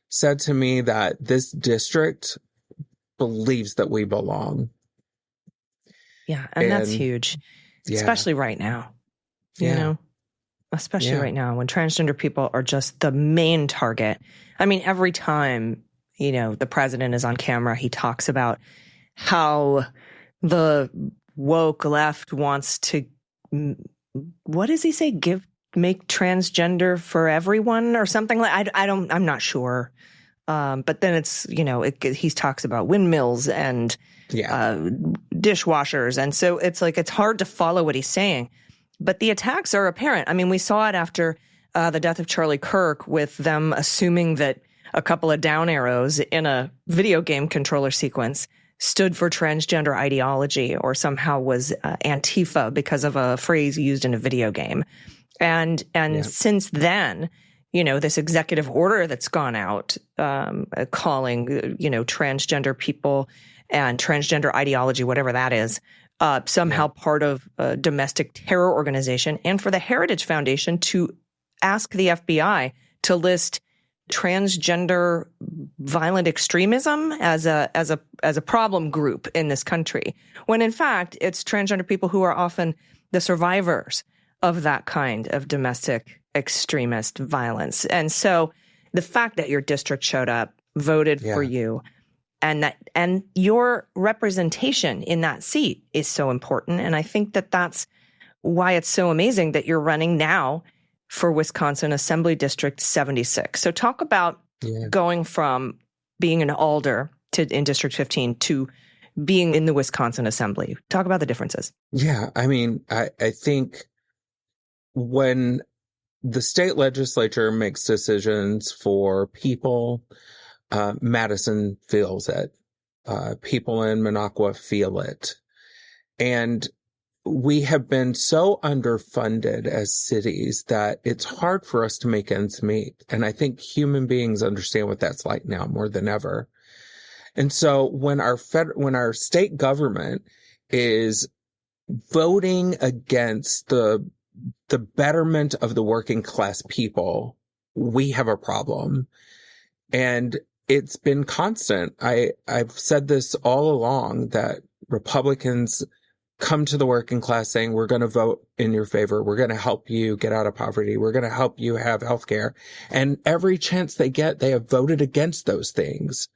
said to me that this district believes that we belong. Yeah, and that's huge, especially right now, you know, especially right now when transgender people are just the main target. I mean, every time, you know, the president is on camera, he talks about how the woke left wants to, what does he say? Make transgender for everyone or something like. I'm not sure. But then it's, you know, he talks about windmills and dishwashers. And so it's like, it's hard to follow what he's saying, but the attacks are apparent. I mean, we saw it after the death of Charlie Kirk with them assuming that a couple of down arrows in a video game controller sequence stood for transgender ideology or somehow was Antifa because of a phrase used in a video game. And since then, you know, this executive order that's gone out calling, you know, transgender people and transgender ideology, whatever that is, somehow part of a domestic terror organization, and for the Heritage Foundation to ask the FBI to list transgender violent extremism as a problem group in this country, when in fact it's transgender people who are often the survivors of that kind of domestic extremist violence. And so the fact that your district showed up, voted for you, and your representation in that seat is so important. And I think that that's why it's so amazing that you're running now for Wisconsin Assembly District 76. So talk about going from being an Alder in District 15 to being in the Wisconsin Assembly. Talk about the differences. Yeah, I mean, I think when the state legislature makes decisions for people, Madison feels it. People in Minocqua feel it. And we have been so underfunded as cities that it's hard for us to make ends meet. And I think human beings understand what that's like now more than ever. And so when our state government is voting against the betterment of the working class people, we have a problem. And it's been constant. I've said this all along, that Republicans come to the working class saying, we're going to vote in your favor. We're going to help you get out of poverty. We're going to help you have health care. And every chance they get, they have voted against those things.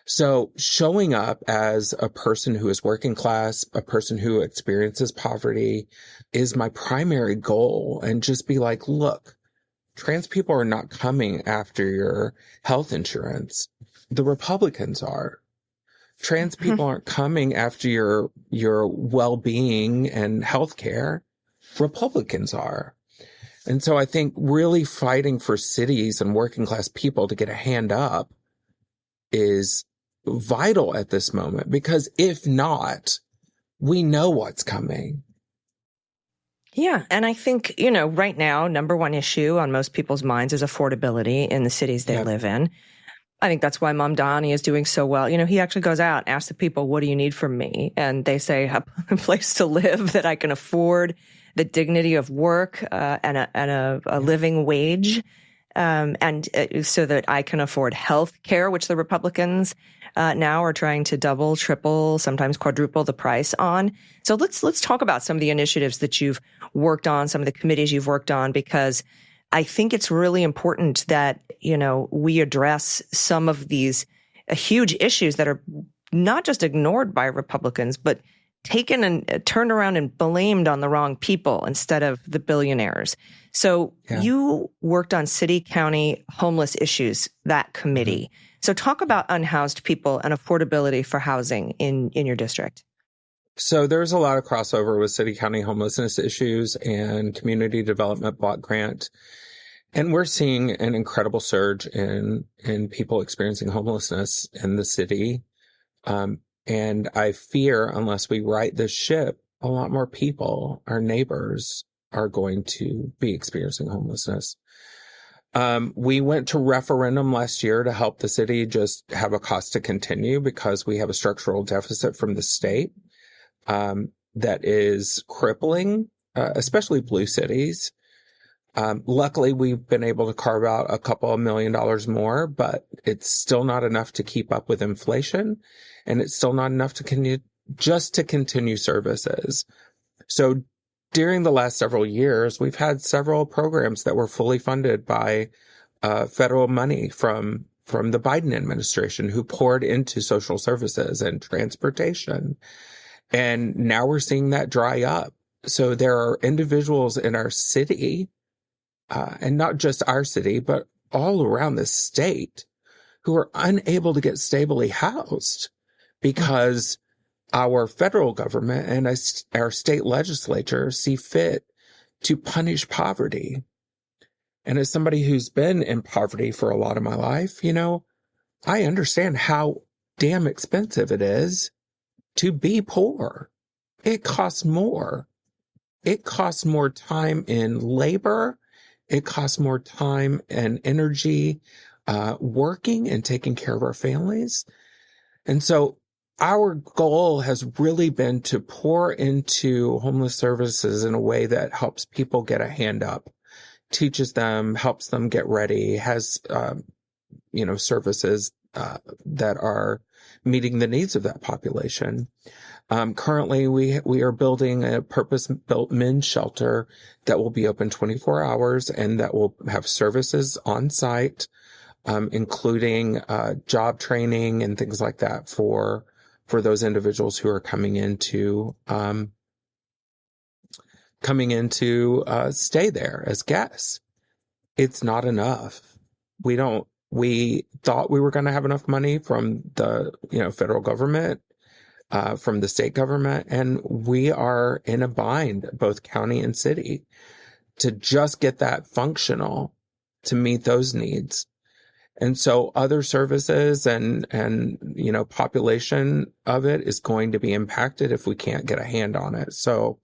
So showing up as a person who is working class, a person who experiences poverty, is my primary goal. And just be like, look, trans people are not coming after your health insurance. The Republicans are. Trans people aren't coming after your well-being and health care. Republicans are. And so I think really fighting for cities and working class people to get a hand up is vital at this moment, because if not, we know what's coming. Yeah. And I think, right now, number one issue on most people's minds is affordability in the cities they live in. I think that's why Mom Donnie is doing so well. He actually goes out and asks the people, what do you need from me? And they say a place to live that I can afford, the dignity of work, and a living wage. And so that I can afford health care, which the Republicans now are trying to double, triple, sometimes quadruple the price on. So let's talk about some of the initiatives that you've worked on, some of the committees you've worked on, because I think it's really important that, we address some of these huge issues that are not just ignored by Republicans, but taken and turned around and blamed on the wrong people instead of the billionaires. So you worked on city, county homeless issues, that committee. So talk about unhoused people and affordability for housing in your district. So there's a lot of crossover with city, county homelessness issues and community development block grant. And we're seeing an incredible surge in people experiencing homelessness in the city. And I fear, unless we right this ship, a lot more people, our neighbors, are going to be experiencing homelessness. We went to referendum last year to help the city just have a cost to continue, because we have a structural deficit from the state that is crippling, especially blue cities. Luckily, we've been able to carve out a couple of $1 million more, but it's still not enough to keep up with inflation, and it's still not enough to continue services. So during the last several years, we've had several programs that were fully funded by federal money from the Biden administration, who poured into social services and transportation. And now we're seeing that dry up. So there are individuals in our city, and not just our city, but all around the state, who are unable to get stably housed because our federal government and our state legislature see fit to punish poverty. And as somebody who's been in poverty for a lot of my life, I understand how damn expensive it is to be poor. It costs more. It costs more time in labor. It costs more time and energy working and taking care of our families. And so our goal has really been to pour into homeless services in a way that helps people get a hand up, teaches them, helps them get ready, has, services that are meeting the needs of that population. Currently, we are building a purpose-built men's shelter that will be open 24 hours and that will have services on site, including job training and things like that for those individuals who are coming in to stay there as guests. It's not enough. We thought we were going to have enough money from the federal government, from the state government, and we are in a bind, both county and city, to just get that functional to meet those needs. And so other services and population of it is going to be impacted if we can't get a hand on it. So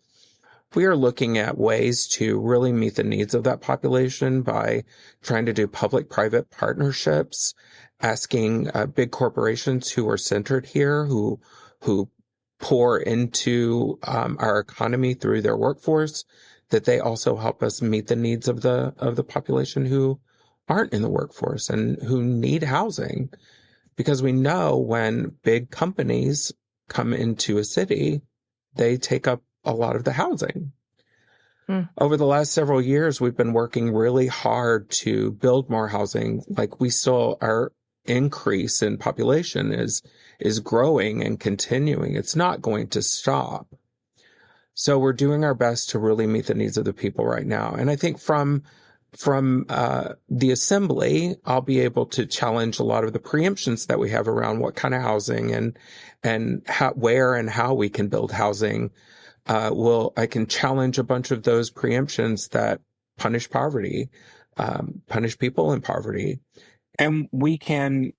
we are looking at ways to really meet the needs of that population by trying to do public-private partnerships, asking big corporations who are centered here, who pour into our economy through their workforce, that they also help us meet the needs of the population who aren't in the workforce and who need housing. Because we know when big companies come into a city, they take up a lot of the housing. Over the last several years, we've been working really hard to build more housing. Like our increase in population is growing and continuing. It's not going to stop. So we're doing our best to really meet the needs of the people right now. And I think from the assembly, I'll be able to challenge a lot of the preemptions that we have around what kind of housing and where and how we can build housing. I can challenge a bunch of those preemptions that punish poverty, punish people in poverty. And we can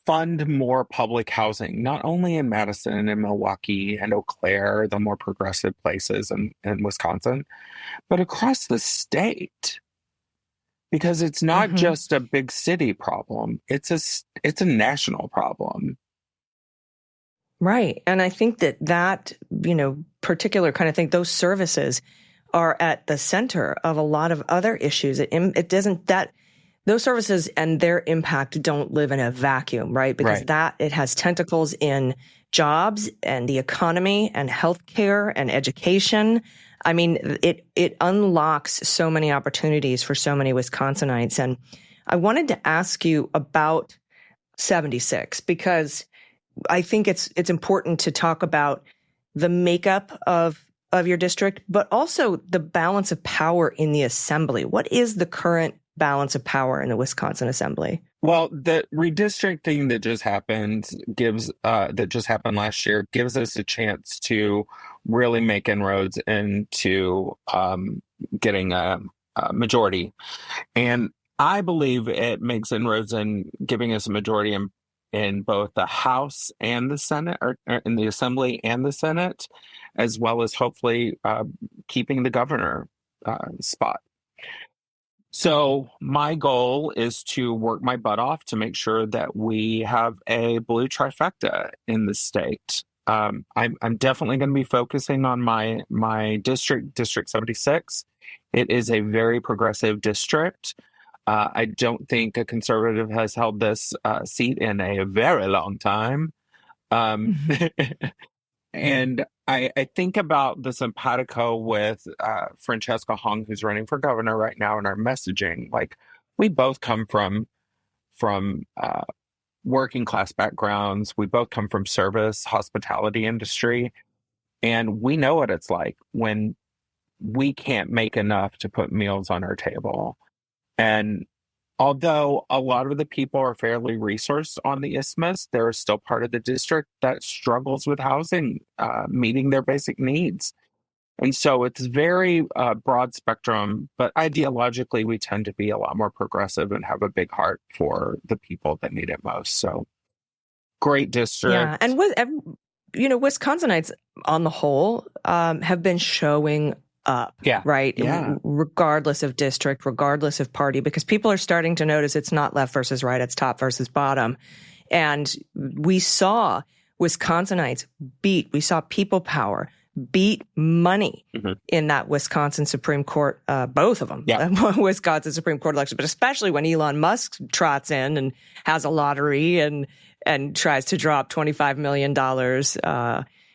fund more public housing, not only in Madison and Milwaukee and Eau Claire, the more progressive places in Wisconsin, but across the state. Because it's not just a big city problem. It's a national problem. Right. And I think that particular kind of thing, those services are at the center of a lot of other issues. Those services and their impact don't live in a vacuum, right? Because it has tentacles in jobs and the economy and healthcare and education. I mean, it unlocks so many opportunities for so many Wisconsinites. And I wanted to ask you about 76, because I think it's important to talk about the makeup of your district, but also the balance of power in the assembly. What is the current balance of power in the Wisconsin Assembly? Well, the redistricting that just happened last year gives us a chance to really make inroads into getting a majority. And I believe it makes inroads in giving us a majority in both the House and the Senate, or in the Assembly and the Senate, as well as hopefully keeping the governor spot. So my goal is to work my butt off to make sure that we have a blue trifecta in the state. I'm definitely going to be focusing on my district, District 76. It is a very progressive district. I don't think a conservative has held this seat in a very long time. And I think about the simpatico with Francesca Hong, who's running for governor right now, and our messaging. Like, we both come from working class backgrounds. We both come from service, hospitality industry. And we know what it's like when we can't make enough to put meals on our table. And although a lot of the people are fairly resourced on the isthmus, there is still part of the district that struggles with housing, meeting their basic needs. And so it's very broad spectrum, but ideologically, we tend to be a lot more progressive and have a big heart for the people that need it most. So great district. Yeah, and Wisconsinites on the whole have been showing up, right? Yeah. Regardless of district, regardless of party, because people are starting to notice it's not left versus right, it's top versus bottom. And we saw Wisconsinites we saw people power beat money in that Wisconsin Supreme Court, both of them, Wisconsin Supreme Court election, but especially when Elon Musk trots in and has a lottery and tries to drop $25 million,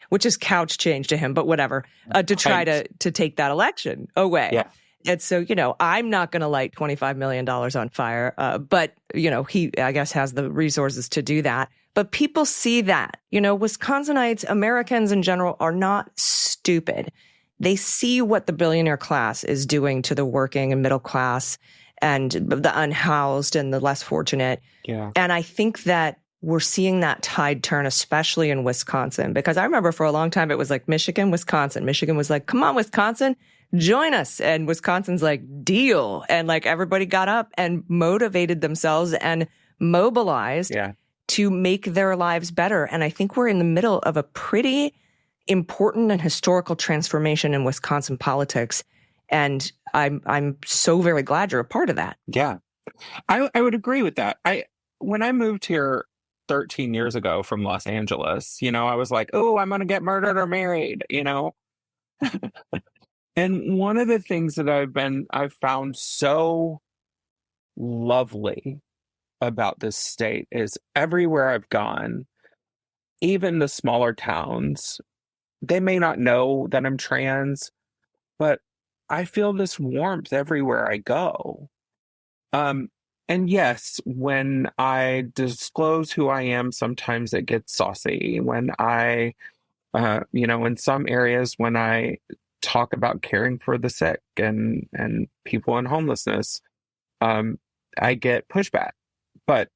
which is couch change to him, but whatever, to try to take that election away. Yeah. And so, I'm not going to light $25 million on fire, but, he, I guess, has the resources to do that. But people see that, Wisconsinites, Americans in general, are not stupid. They see what the billionaire class is doing to the working and middle class and the unhoused and the less fortunate. Yeah. And I think that we're seeing that tide turn, especially in Wisconsin, because I remember for a long time it was like Michigan, Wisconsin. Michigan was like, come on, Wisconsin, join us. And Wisconsin's like, deal. And like everybody got up and motivated themselves and mobilized to make their lives better. And I think we're in the middle of a pretty important and historical transformation in Wisconsin politics. And I'm so very glad you're a part of that. Yeah, I would agree with that. When I moved here 13 years ago from Los Angeles, I was like, oh, I'm going to get murdered or married, And one of the things that I've found so lovely about this state is everywhere I've gone, even the smaller towns, they may not know that I'm trans, but I feel this warmth everywhere I go. And yes, when I disclose who I am, sometimes it gets saucy. When I, in some areas, when I talk about caring for the sick and people in homelessness, I get pushback. But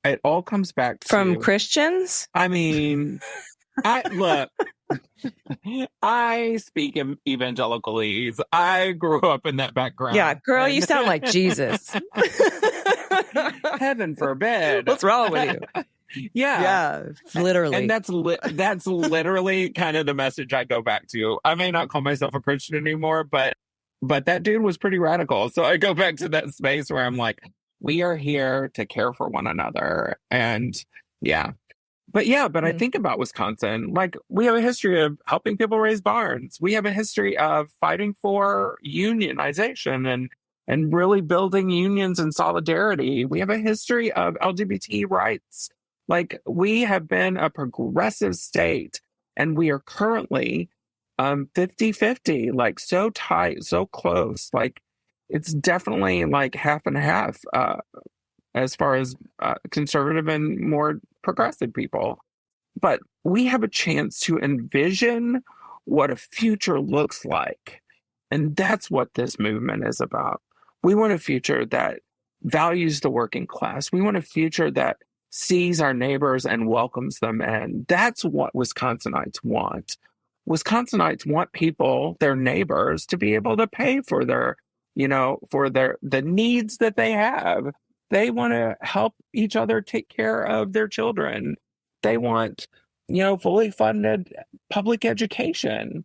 it all comes back from Christians. I mean, look. I speak in evangelicalese. I grew up in that background. Yeah, girl, you sound like Jesus. Heaven forbid. What's wrong with you? Yeah, literally. And that's literally kind of the message I go back to. I may not call myself a Christian anymore, but that dude was pretty radical. So I go back to that space where I'm like, we are here to care for one another. And But I think about Wisconsin, like we have a history of helping people raise barns. We have a history of fighting for unionization and really building unions and solidarity. We have a history of LGBT rights. Like we have been a progressive state, and we are currently 50-50, like so tight, so close. Like it's definitely like half and half as far as conservative and more progressive people. But we have a chance to envision what a future looks like. And that's what this movement is about. We want a future that values the working class. We want a future that sees our neighbors and welcomes them in. That's what Wisconsinites want. Wisconsinites want people, their neighbors, to be able to pay for their, the needs that they have. They want to help each other take care of their children. They want, fully funded public education.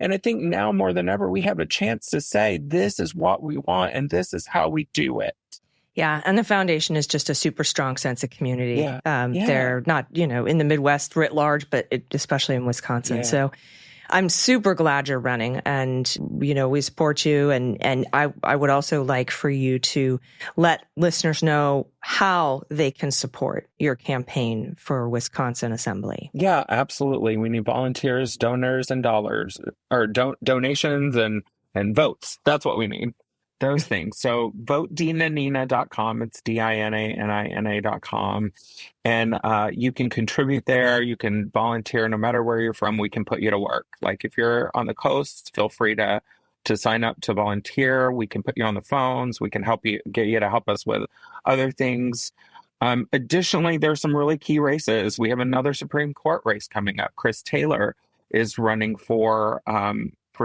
And I think now more than ever, we have a chance to say, this is what we want and this is how we do it. Yeah. And the foundation is just a super strong sense of community. They're not, in the Midwest writ large, but especially in Wisconsin. Yeah. So I'm super glad you're running, and, we support you. And I would also like for you to let listeners know how they can support your campaign for Wisconsin Assembly. Yeah, absolutely. We need volunteers, donors, and dollars, or donations and votes. That's what we need. Those things. So vote DinaNina.com. It's DINANINA.com. And you can contribute there. You can volunteer. No matter where you're from, we can put you to work. Like if you're on the coast, feel free to sign up to volunteer. We can put you on the phones. We can help you, get you to help us with other things. Additionally, there's some really key races. We have another Supreme Court race coming up. Chris Taylor is running for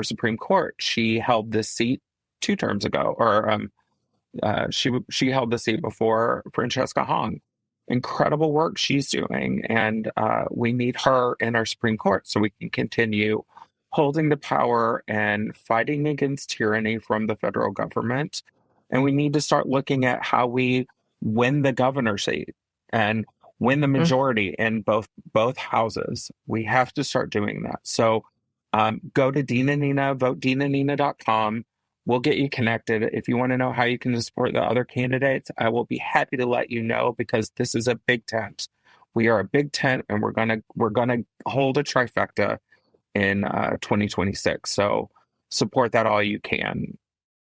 Supreme Court. She held this seat 2 terms ago, or she held the seat before Francesca Hong. Incredible work she's doing, and we need her in our Supreme Court so we can continue holding the power and fighting against tyranny from the federal government. And we need to start looking at how we win the governor seat and win the majority in both houses. We have to start doing that. So go to Dina Nina, votedinanina.com. We'll get you connected. If you want to know how you can support the other candidates, I will be happy to let you know, because this is a big tent. We are a big tent, and we're gonna hold a trifecta in 2026. So support that all you can.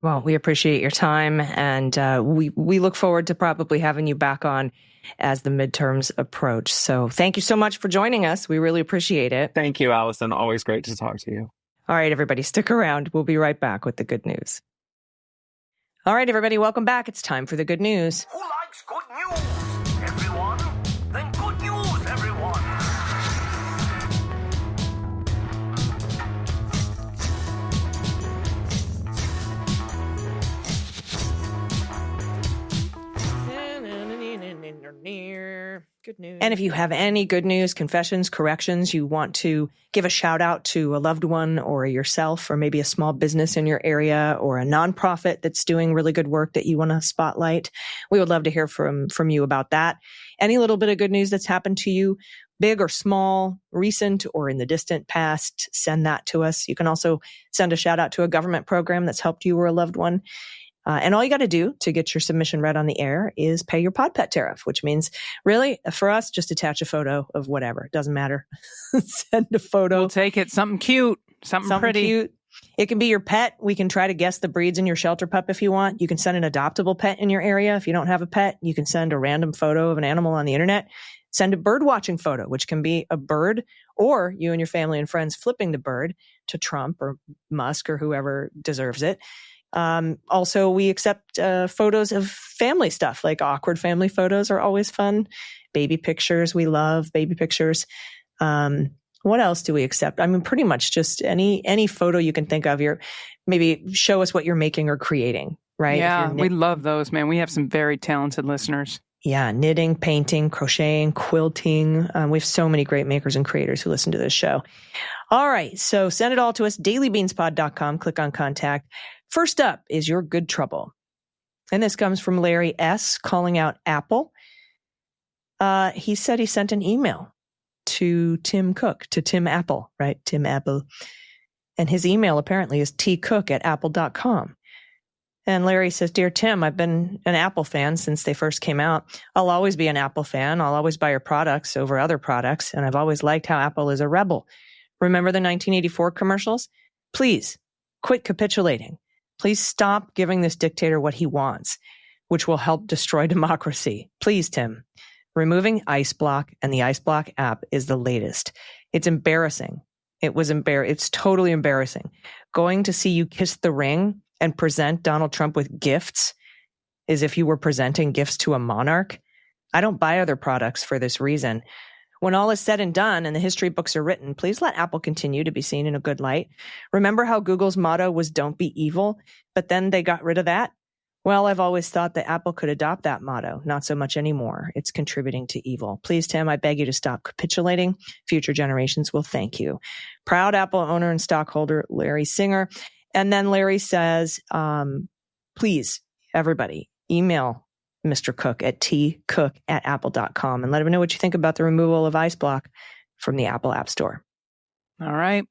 Well, we appreciate your time, and we look forward to probably having you back on as the midterms approach. So thank you so much for joining us. We really appreciate it. Thank you, Allison. Always great to talk to you. All right, everybody, stick around. We'll be right back with the good news. All right, everybody, welcome back. It's time for the good news. Who likes good news? Everyone? Then good news, everyone. Good news. And if you have any good news, confessions, corrections, you want to give a shout out to a loved one or yourself, or maybe a small business in your area, or a nonprofit that's doing really good work that you want to spotlight, we would love to hear from you about that. Any little bit of good news that's happened to you, big or small, recent or in the distant past, send that to us. You can also send a shout out to a government program that's helped you or a loved one. And all you got to do to get your submission read on the air is pay your pod pet tariff, which means really for us, just attach a photo of whatever. It doesn't matter. Send a photo. We'll take it. Something cute, something pretty. Cute. It can be your pet. We can try to guess the breeds in your shelter pup if you want. You can send an adoptable pet in your area. If you don't have a pet, you can send a random photo of an animal on the internet. Send a bird watching photo, which can be a bird or you and your family and friends flipping the bird to Trump or Musk or whoever deserves it. Also, we accept photos of family stuff, like awkward family photos are always fun. Baby pictures, we love baby pictures. What else do we accept? I mean, pretty much just any photo you can think of. Maybe show us what you're making or creating, right? Yeah, we love those, man. We have some very talented listeners. Yeah, knitting, painting, crocheting, quilting. We have so many great makers and creators who listen to this show. All right, so send it all to us, dailybeanspod.com. Click on contact. First up is your good trouble. And this comes from Larry S. calling out Apple. He said he sent an email to Tim Cook, to Tim Apple, right? Tim Apple. And his email apparently is tcook@apple.com. And Larry says, Dear Tim, I've been an Apple fan since they first came out. I'll always be an Apple fan. I'll always buy your products over other products. And I've always liked how Apple is a rebel. Remember the 1984 commercials? Please quit capitulating. Please stop giving this dictator what he wants, which will help destroy democracy. Please, Tim. Removing IceBlock and the IceBlock app is the latest. It's embarrassing. It's totally embarrassing. Going to see you kiss the ring and present Donald Trump with gifts as if you were presenting gifts to a monarch. I don't buy other products for this reason. When all is said and done and the history books are written, please let Apple continue to be seen in a good light. Remember how Google's motto was don't be evil, but then they got rid of that? Well, I've always thought that Apple could adopt that motto. Not so much anymore. It's contributing to evil. Please, Tim, I beg you to stop capitulating. Future generations will thank you. Proud Apple owner and stockholder, Larry Singer. And then Larry says, please, everybody, email Mr. Cook at tcook@apple.com and let him know what you think about the removal of IceBlock from the Apple App Store. All right.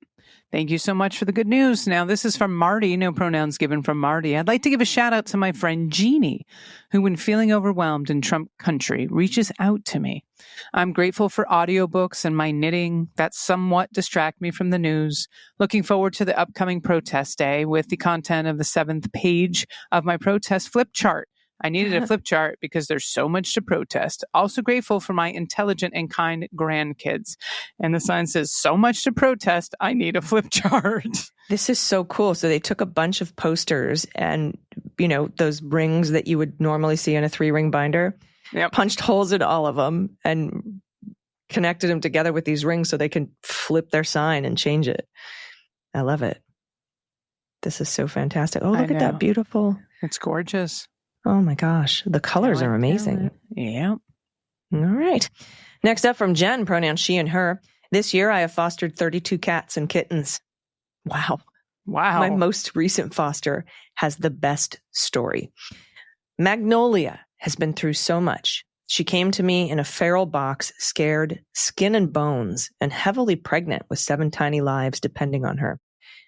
Thank you so much for the good news. Now, this is from Marty, no pronouns given from Marty. I'd like to give a shout out to my friend Jeannie, who, when feeling overwhelmed in Trump country, reaches out to me. I'm grateful for audiobooks and my knitting that somewhat distract me from the news. Looking forward to the upcoming protest day with the content of the 7th page of my protest flip chart. I needed a flip chart because there's so much to protest. Also grateful for my intelligent and kind grandkids. And the sign says, so much to protest, I need a flip chart. This is so cool. So they took a bunch of posters and, those rings that you would normally see in a 3-ring binder, punched holes in all of them and connected them together with these rings so they can flip their sign and change it. I love it. This is so fantastic. Oh, look at that beautiful. It's gorgeous. Oh my gosh. The colors are amazing. Yeah. All right. Next up from Jen, pronouns she and her. This year I have fostered 32 cats and kittens. Wow. My most recent foster has the best story. Magnolia has been through so much. She came to me in a feral box, scared, skin and bones, and heavily pregnant with 7 tiny lives depending on her.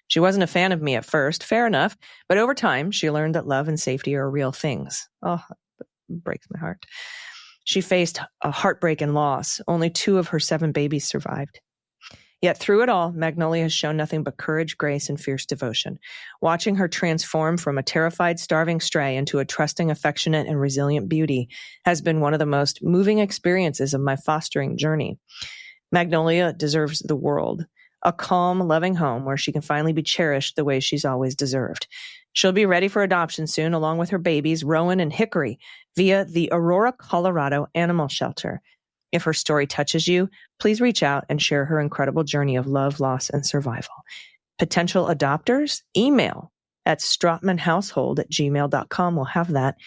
She wasn't a fan of me at first, fair enough, but over time, she learned that love and safety are real things. Oh, it breaks my heart. She faced a heartbreak and loss. Only 2 of her 7 babies survived. Yet through it all, Magnolia has shown nothing but courage, grace, and fierce devotion. Watching her transform from a terrified, starving stray into a trusting, affectionate, and resilient beauty has been one of the most moving experiences of my fostering journey. Magnolia deserves the world, a calm, loving home where she can finally be cherished the way she's always deserved. She'll be ready for adoption soon, along with her babies, Rowan and Hickory, via the Aurora, Colorado Animal Shelter. If her story touches you, please reach out and share her incredible journey of love, loss, and survival. Potential adopters, email at strotmanhousehold@gmail.com. We'll have that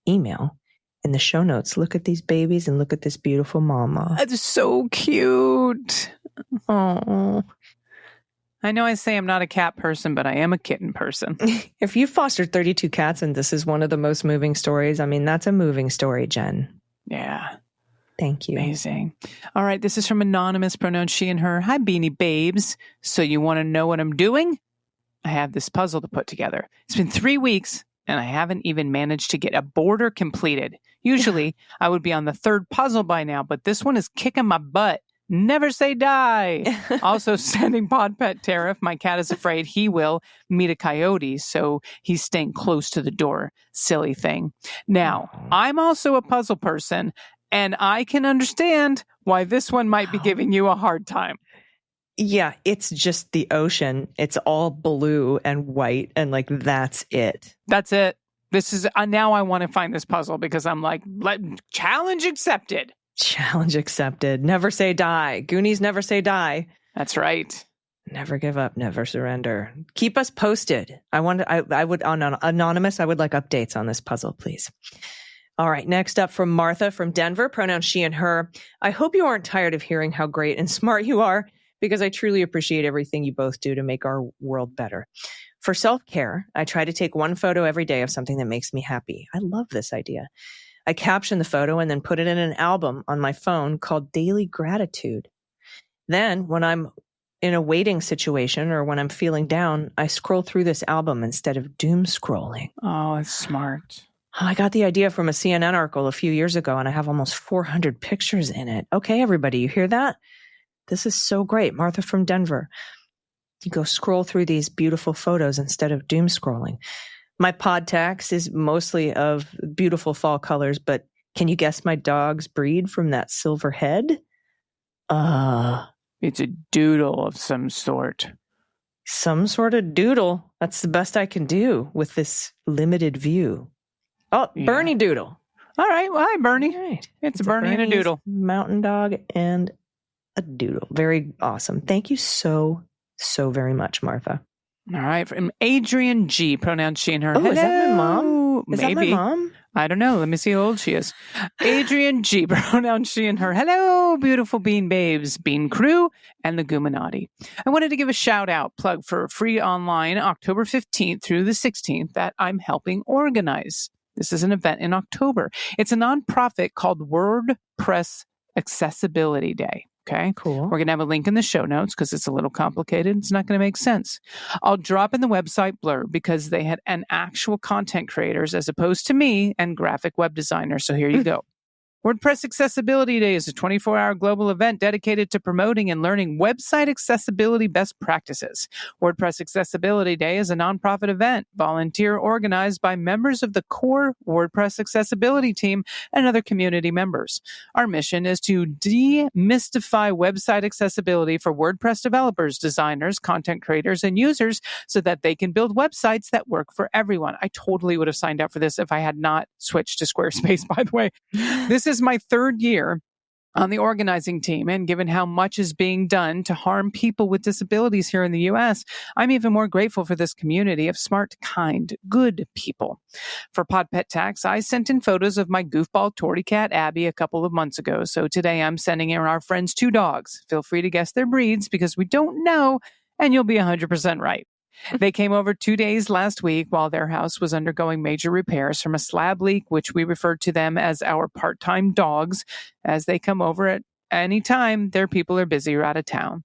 email in the show notes. Look at these babies and look at this beautiful mama. That's so cute. Oh, I know I say I'm not a cat person, but I am a kitten person. If you fostered 32 cats and this is one of the most moving stories, I mean, that's a moving story, Jen. Yeah. Thank you. Amazing. All right. This is from Anonymous, pronouns she and her. Hi, Beanie Babes. So you want to know what I'm doing? I have this puzzle to put together. It's been 3 weeks, and I haven't even managed to get a border completed. Usually, I would be on the 3rd puzzle by now, but this one is kicking my butt. Never say die. Also, sending pod pet tariff. My cat is afraid he will meet a coyote, so he's staying close to the door. Silly thing. Now, I'm also a puzzle person, and I can understand why this one might be giving you a hard time. Yeah, it's just the ocean. It's all blue and white, and like, that's it. That's it. This is, now I want to find this puzzle because I'm like, challenge accepted. Challenge accepted. Never say die. Goonies never say die. That's right. Never give up, never surrender. Keep us posted. I would, on Anonymous, I would like updates on this puzzle, please. All right, next up from Martha from Denver, pronouns she and her. I hope you aren't tired of hearing how great and smart you are, because I truly appreciate everything you both do to make our world better. For self-care, I try to take 1 photo every day of something that makes me happy. I love this idea. I caption the photo and then put it in an album on my phone called Daily Gratitude. Then, when I'm in a waiting situation or when I'm feeling down, I scroll through this album instead of doom scrolling. Oh, it's smart. I got the idea from a CNN article a few years ago, and I have almost 400 pictures in it. Okay, everybody, you hear that? This is so great. Martha from Denver. You go scroll through these beautiful photos instead of doom scrolling. My pod tax is mostly of beautiful fall colors, but can you guess my dog's breed from that silver head? It's a doodle of some sort. Some sort of doodle. That's the best I can do with this limited view. Oh, yeah. Bernie Doodle. All right. Well, hi, Bernie. All right. It's a Bernie and a doodle. Mountain dog and a doodle. Very awesome. Thank you so very much, Martha. All right. From Adrian G, pronouns she and her. Oh, hello. Is that my mom? Maybe. Is that my mom? I don't know. Let me see how old she is. Adrian G, pronouns she and her. Hello, beautiful Bean Babes, Bean Crew, and the Goominati. I wanted to give a shout out, plug for a free online October 15th through the 16th that I'm helping organize. This is an event in October. It's a nonprofit called WordPress Accessibility Day. Okay, cool. We're going to have a link in the show notes because it's a little complicated. It's not going to make sense. I'll drop in the website blurb because they had an actual content creators as opposed to me and graphic web designers. So here you go. WordPress Accessibility Day is a 24-hour global event dedicated to promoting and learning website accessibility best practices. WordPress Accessibility Day is a nonprofit event, volunteer organized by members of the core WordPress accessibility team and other community members. Our mission is to demystify website accessibility for WordPress developers, designers, content creators, and users so that they can build websites that work for everyone. I totally would have signed up for this if I had not switched to Squarespace, by the way. This is my 3rd year on the organizing team, and given how much is being done to harm people with disabilities here in the U.S., I'm even more grateful for this community of smart, kind, good people. For Pod Pet Tax, I sent in photos of my goofball tortie cat, Abby, a couple of months ago. So today I'm sending in our friends 2 dogs. Feel free to guess their breeds because we don't know, and you'll be 100% right. They came over 2 days last week while their house was undergoing major repairs from a slab leak, which we refer to them as our part-time dogs, as they come over at any time their people are busy or out of town.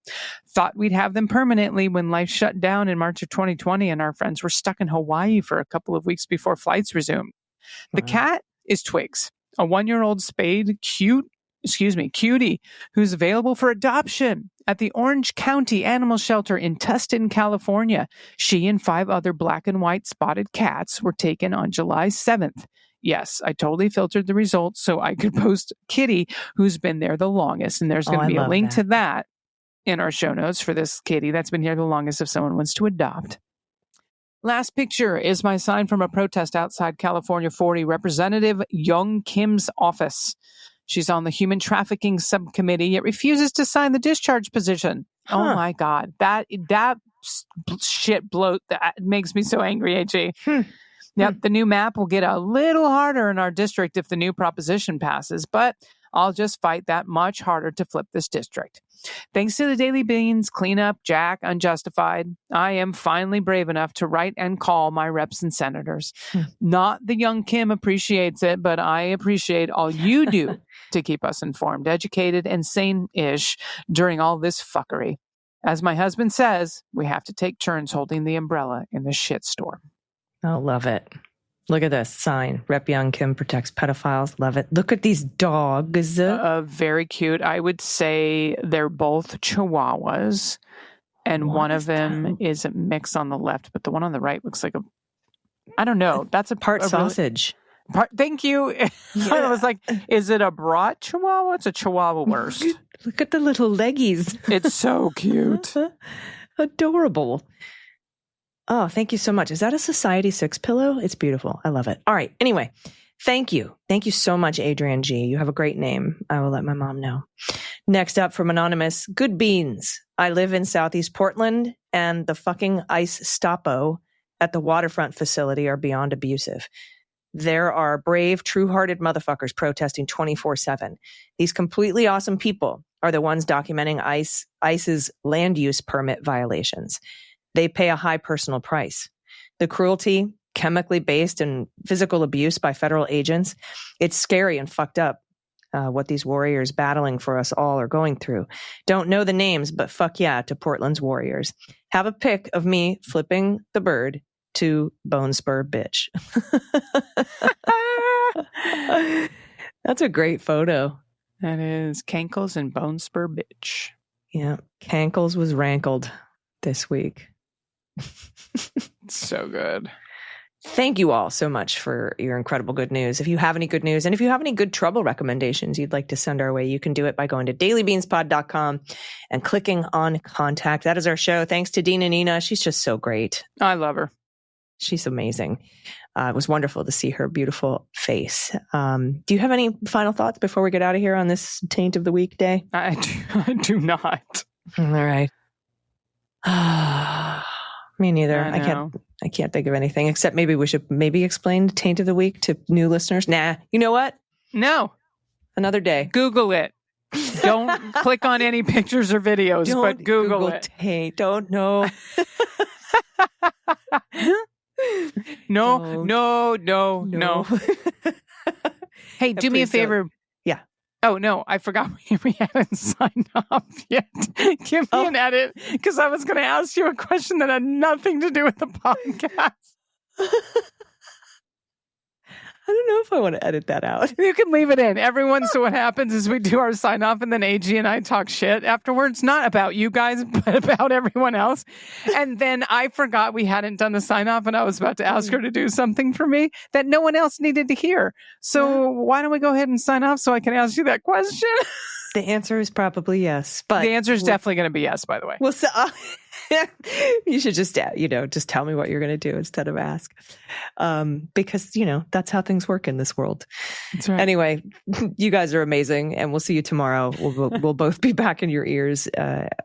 Thought we'd have them permanently when life shut down in March of 2020 and our friends were stuck in Hawaii for a couple of weeks before flights resumed. The cat is Twigs, a 1-year-old spayed cutie who's available for adoption at the Orange County Animal Shelter in Tustin, California. She and 5 other black and white spotted cats were taken on July 7th. Yes, I totally filtered the results so I could post Kitty, who's been there the longest. And there's going to be a link to that in our show notes for this kitty that's been here the longest if someone wants to adopt. Last picture is my sign from a protest outside California 40, Representative Young Kim's office. She's on the Human Trafficking Subcommittee, yet refuses to sign the discharge petition. Oh my God. That shit bloat, that makes me so angry, AG. Yep, the new map will get a little harder in our district if the new proposition passes, but I'll just fight that much harder to flip this district. Thanks to the Daily Beans, Cleanup, Jack, Unjustified, I am finally brave enough to write and call my reps and senators. Not the young Kim appreciates it, but I appreciate all you do to keep us informed, educated, and sane-ish during all this fuckery. As my husband says, we have to take turns holding the umbrella in the shitstorm. I love it. Look at this sign. Rep Young Kim protects pedophiles. Love it. Look at these dogs. Very cute. I would say they're both Chihuahuas. And one of them is a mix on the left, but the one on the right looks like I don't know. That's a part sausage. Thank you. Yeah. I was like, is it a brat Chihuahua? It's a Chihuahua worst. Look at the little leggies. It's so cute. Adorable. Oh, thank you so much. Is that a Society 6 pillow? It's beautiful. I love it. All right. Anyway, thank you. Thank you so much, Adrian G. You have a great name. I will let my mom know. Next up from Anonymous, good beans. I live in Southeast Portland and the fucking ICE Stopo at the waterfront facility are beyond abusive. There are brave, true-hearted motherfuckers protesting 24/7. These completely awesome people are the ones documenting ICE's land use permit violations. They pay a high personal price. The cruelty, chemically based, and physical abuse by federal agents, it's scary and fucked up what these warriors battling for us all are going through. Don't know the names, but fuck yeah to Portland's warriors. Have a pic of me flipping the bird to Bone Spur Bitch. That's a great photo. That is Cankles and Bone Spur Bitch. Yeah, Cankles was rankled this week. So good. Thank you all so much for your incredible good news. If you have any good news and if you have any good trouble recommendations you'd like to send our way, you can do it by going to dailybeanspod.com and clicking on contact. That is our show. Thanks to Dina Nina. She's just so great. I love her. She's amazing. It was wonderful to see her beautiful face. Do you have any final thoughts before we get out of here on this Taint of the Week day? I do not. All right. Me neither. I can't think of anything except maybe we should explain Taint of the Week to new listeners. Nah, you know what? No. Another day. Google it. Don't click on any pictures or videos, but Google it. Taint. Don't know. No. Hey, do me a favor. Yeah. Oh, no, I forgot we hadn't signed off yet. Give me an edit, because I was going to ask you a question that had nothing to do with the podcast. I don't know if I want to edit that out. You can leave it in. So what happens is we do our sign off and then AG and I talk shit afterwards, not about you guys, but about everyone else. And then I forgot we hadn't done the sign off and I was about to ask her to do something for me that no one else needed to hear. So why don't we go ahead and sign off so I can ask you that question? The answer is probably yes. But the answer is definitely going to be yes, by the way. Well, so, you should just tell me what you're going to do instead of ask. Because, that's how things work in this world. That's right. Anyway, you guys are amazing and we'll see you tomorrow. We'll both be back in your ears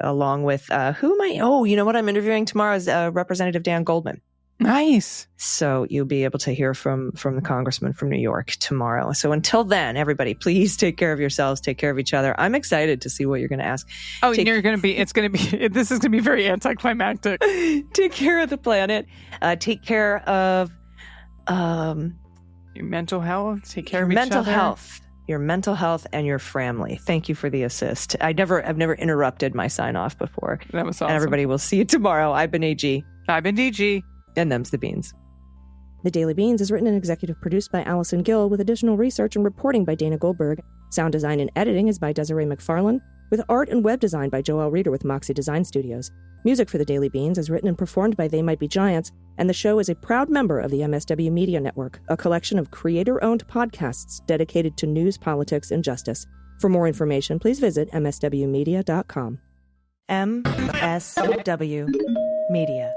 along with, who am I? Oh, you know what I'm interviewing tomorrow is Representative Dan Goldman. Nice. So you'll be able to hear from the congressman from New York tomorrow. So until then, everybody, please take care of yourselves, take care of each other. I'm excited to see what you're going to ask. Oh, this is going to be very anticlimactic. Take care of the planet. Take care of your mental health. Take care of each mental other. Health. Your mental health and your family. Thank you for the assist. I've never interrupted my sign off before. That was awesome. And everybody, will see you tomorrow. I've been AG. I've been DG. And them's the beans. The Daily Beans is written and executive produced by Allison Gill with additional research and reporting by Dana Goldberg. Sound design and editing is by Desiree McFarlane, with art and web design by Joelle Reeder with Moxie Design Studios. Music for The Daily Beans is written and performed by They Might Be Giants, and the show is a proud member of the MSW Media Network, a collection of creator-owned podcasts dedicated to news, politics, and justice. For more information, please visit mswmedia.com. MSW Media.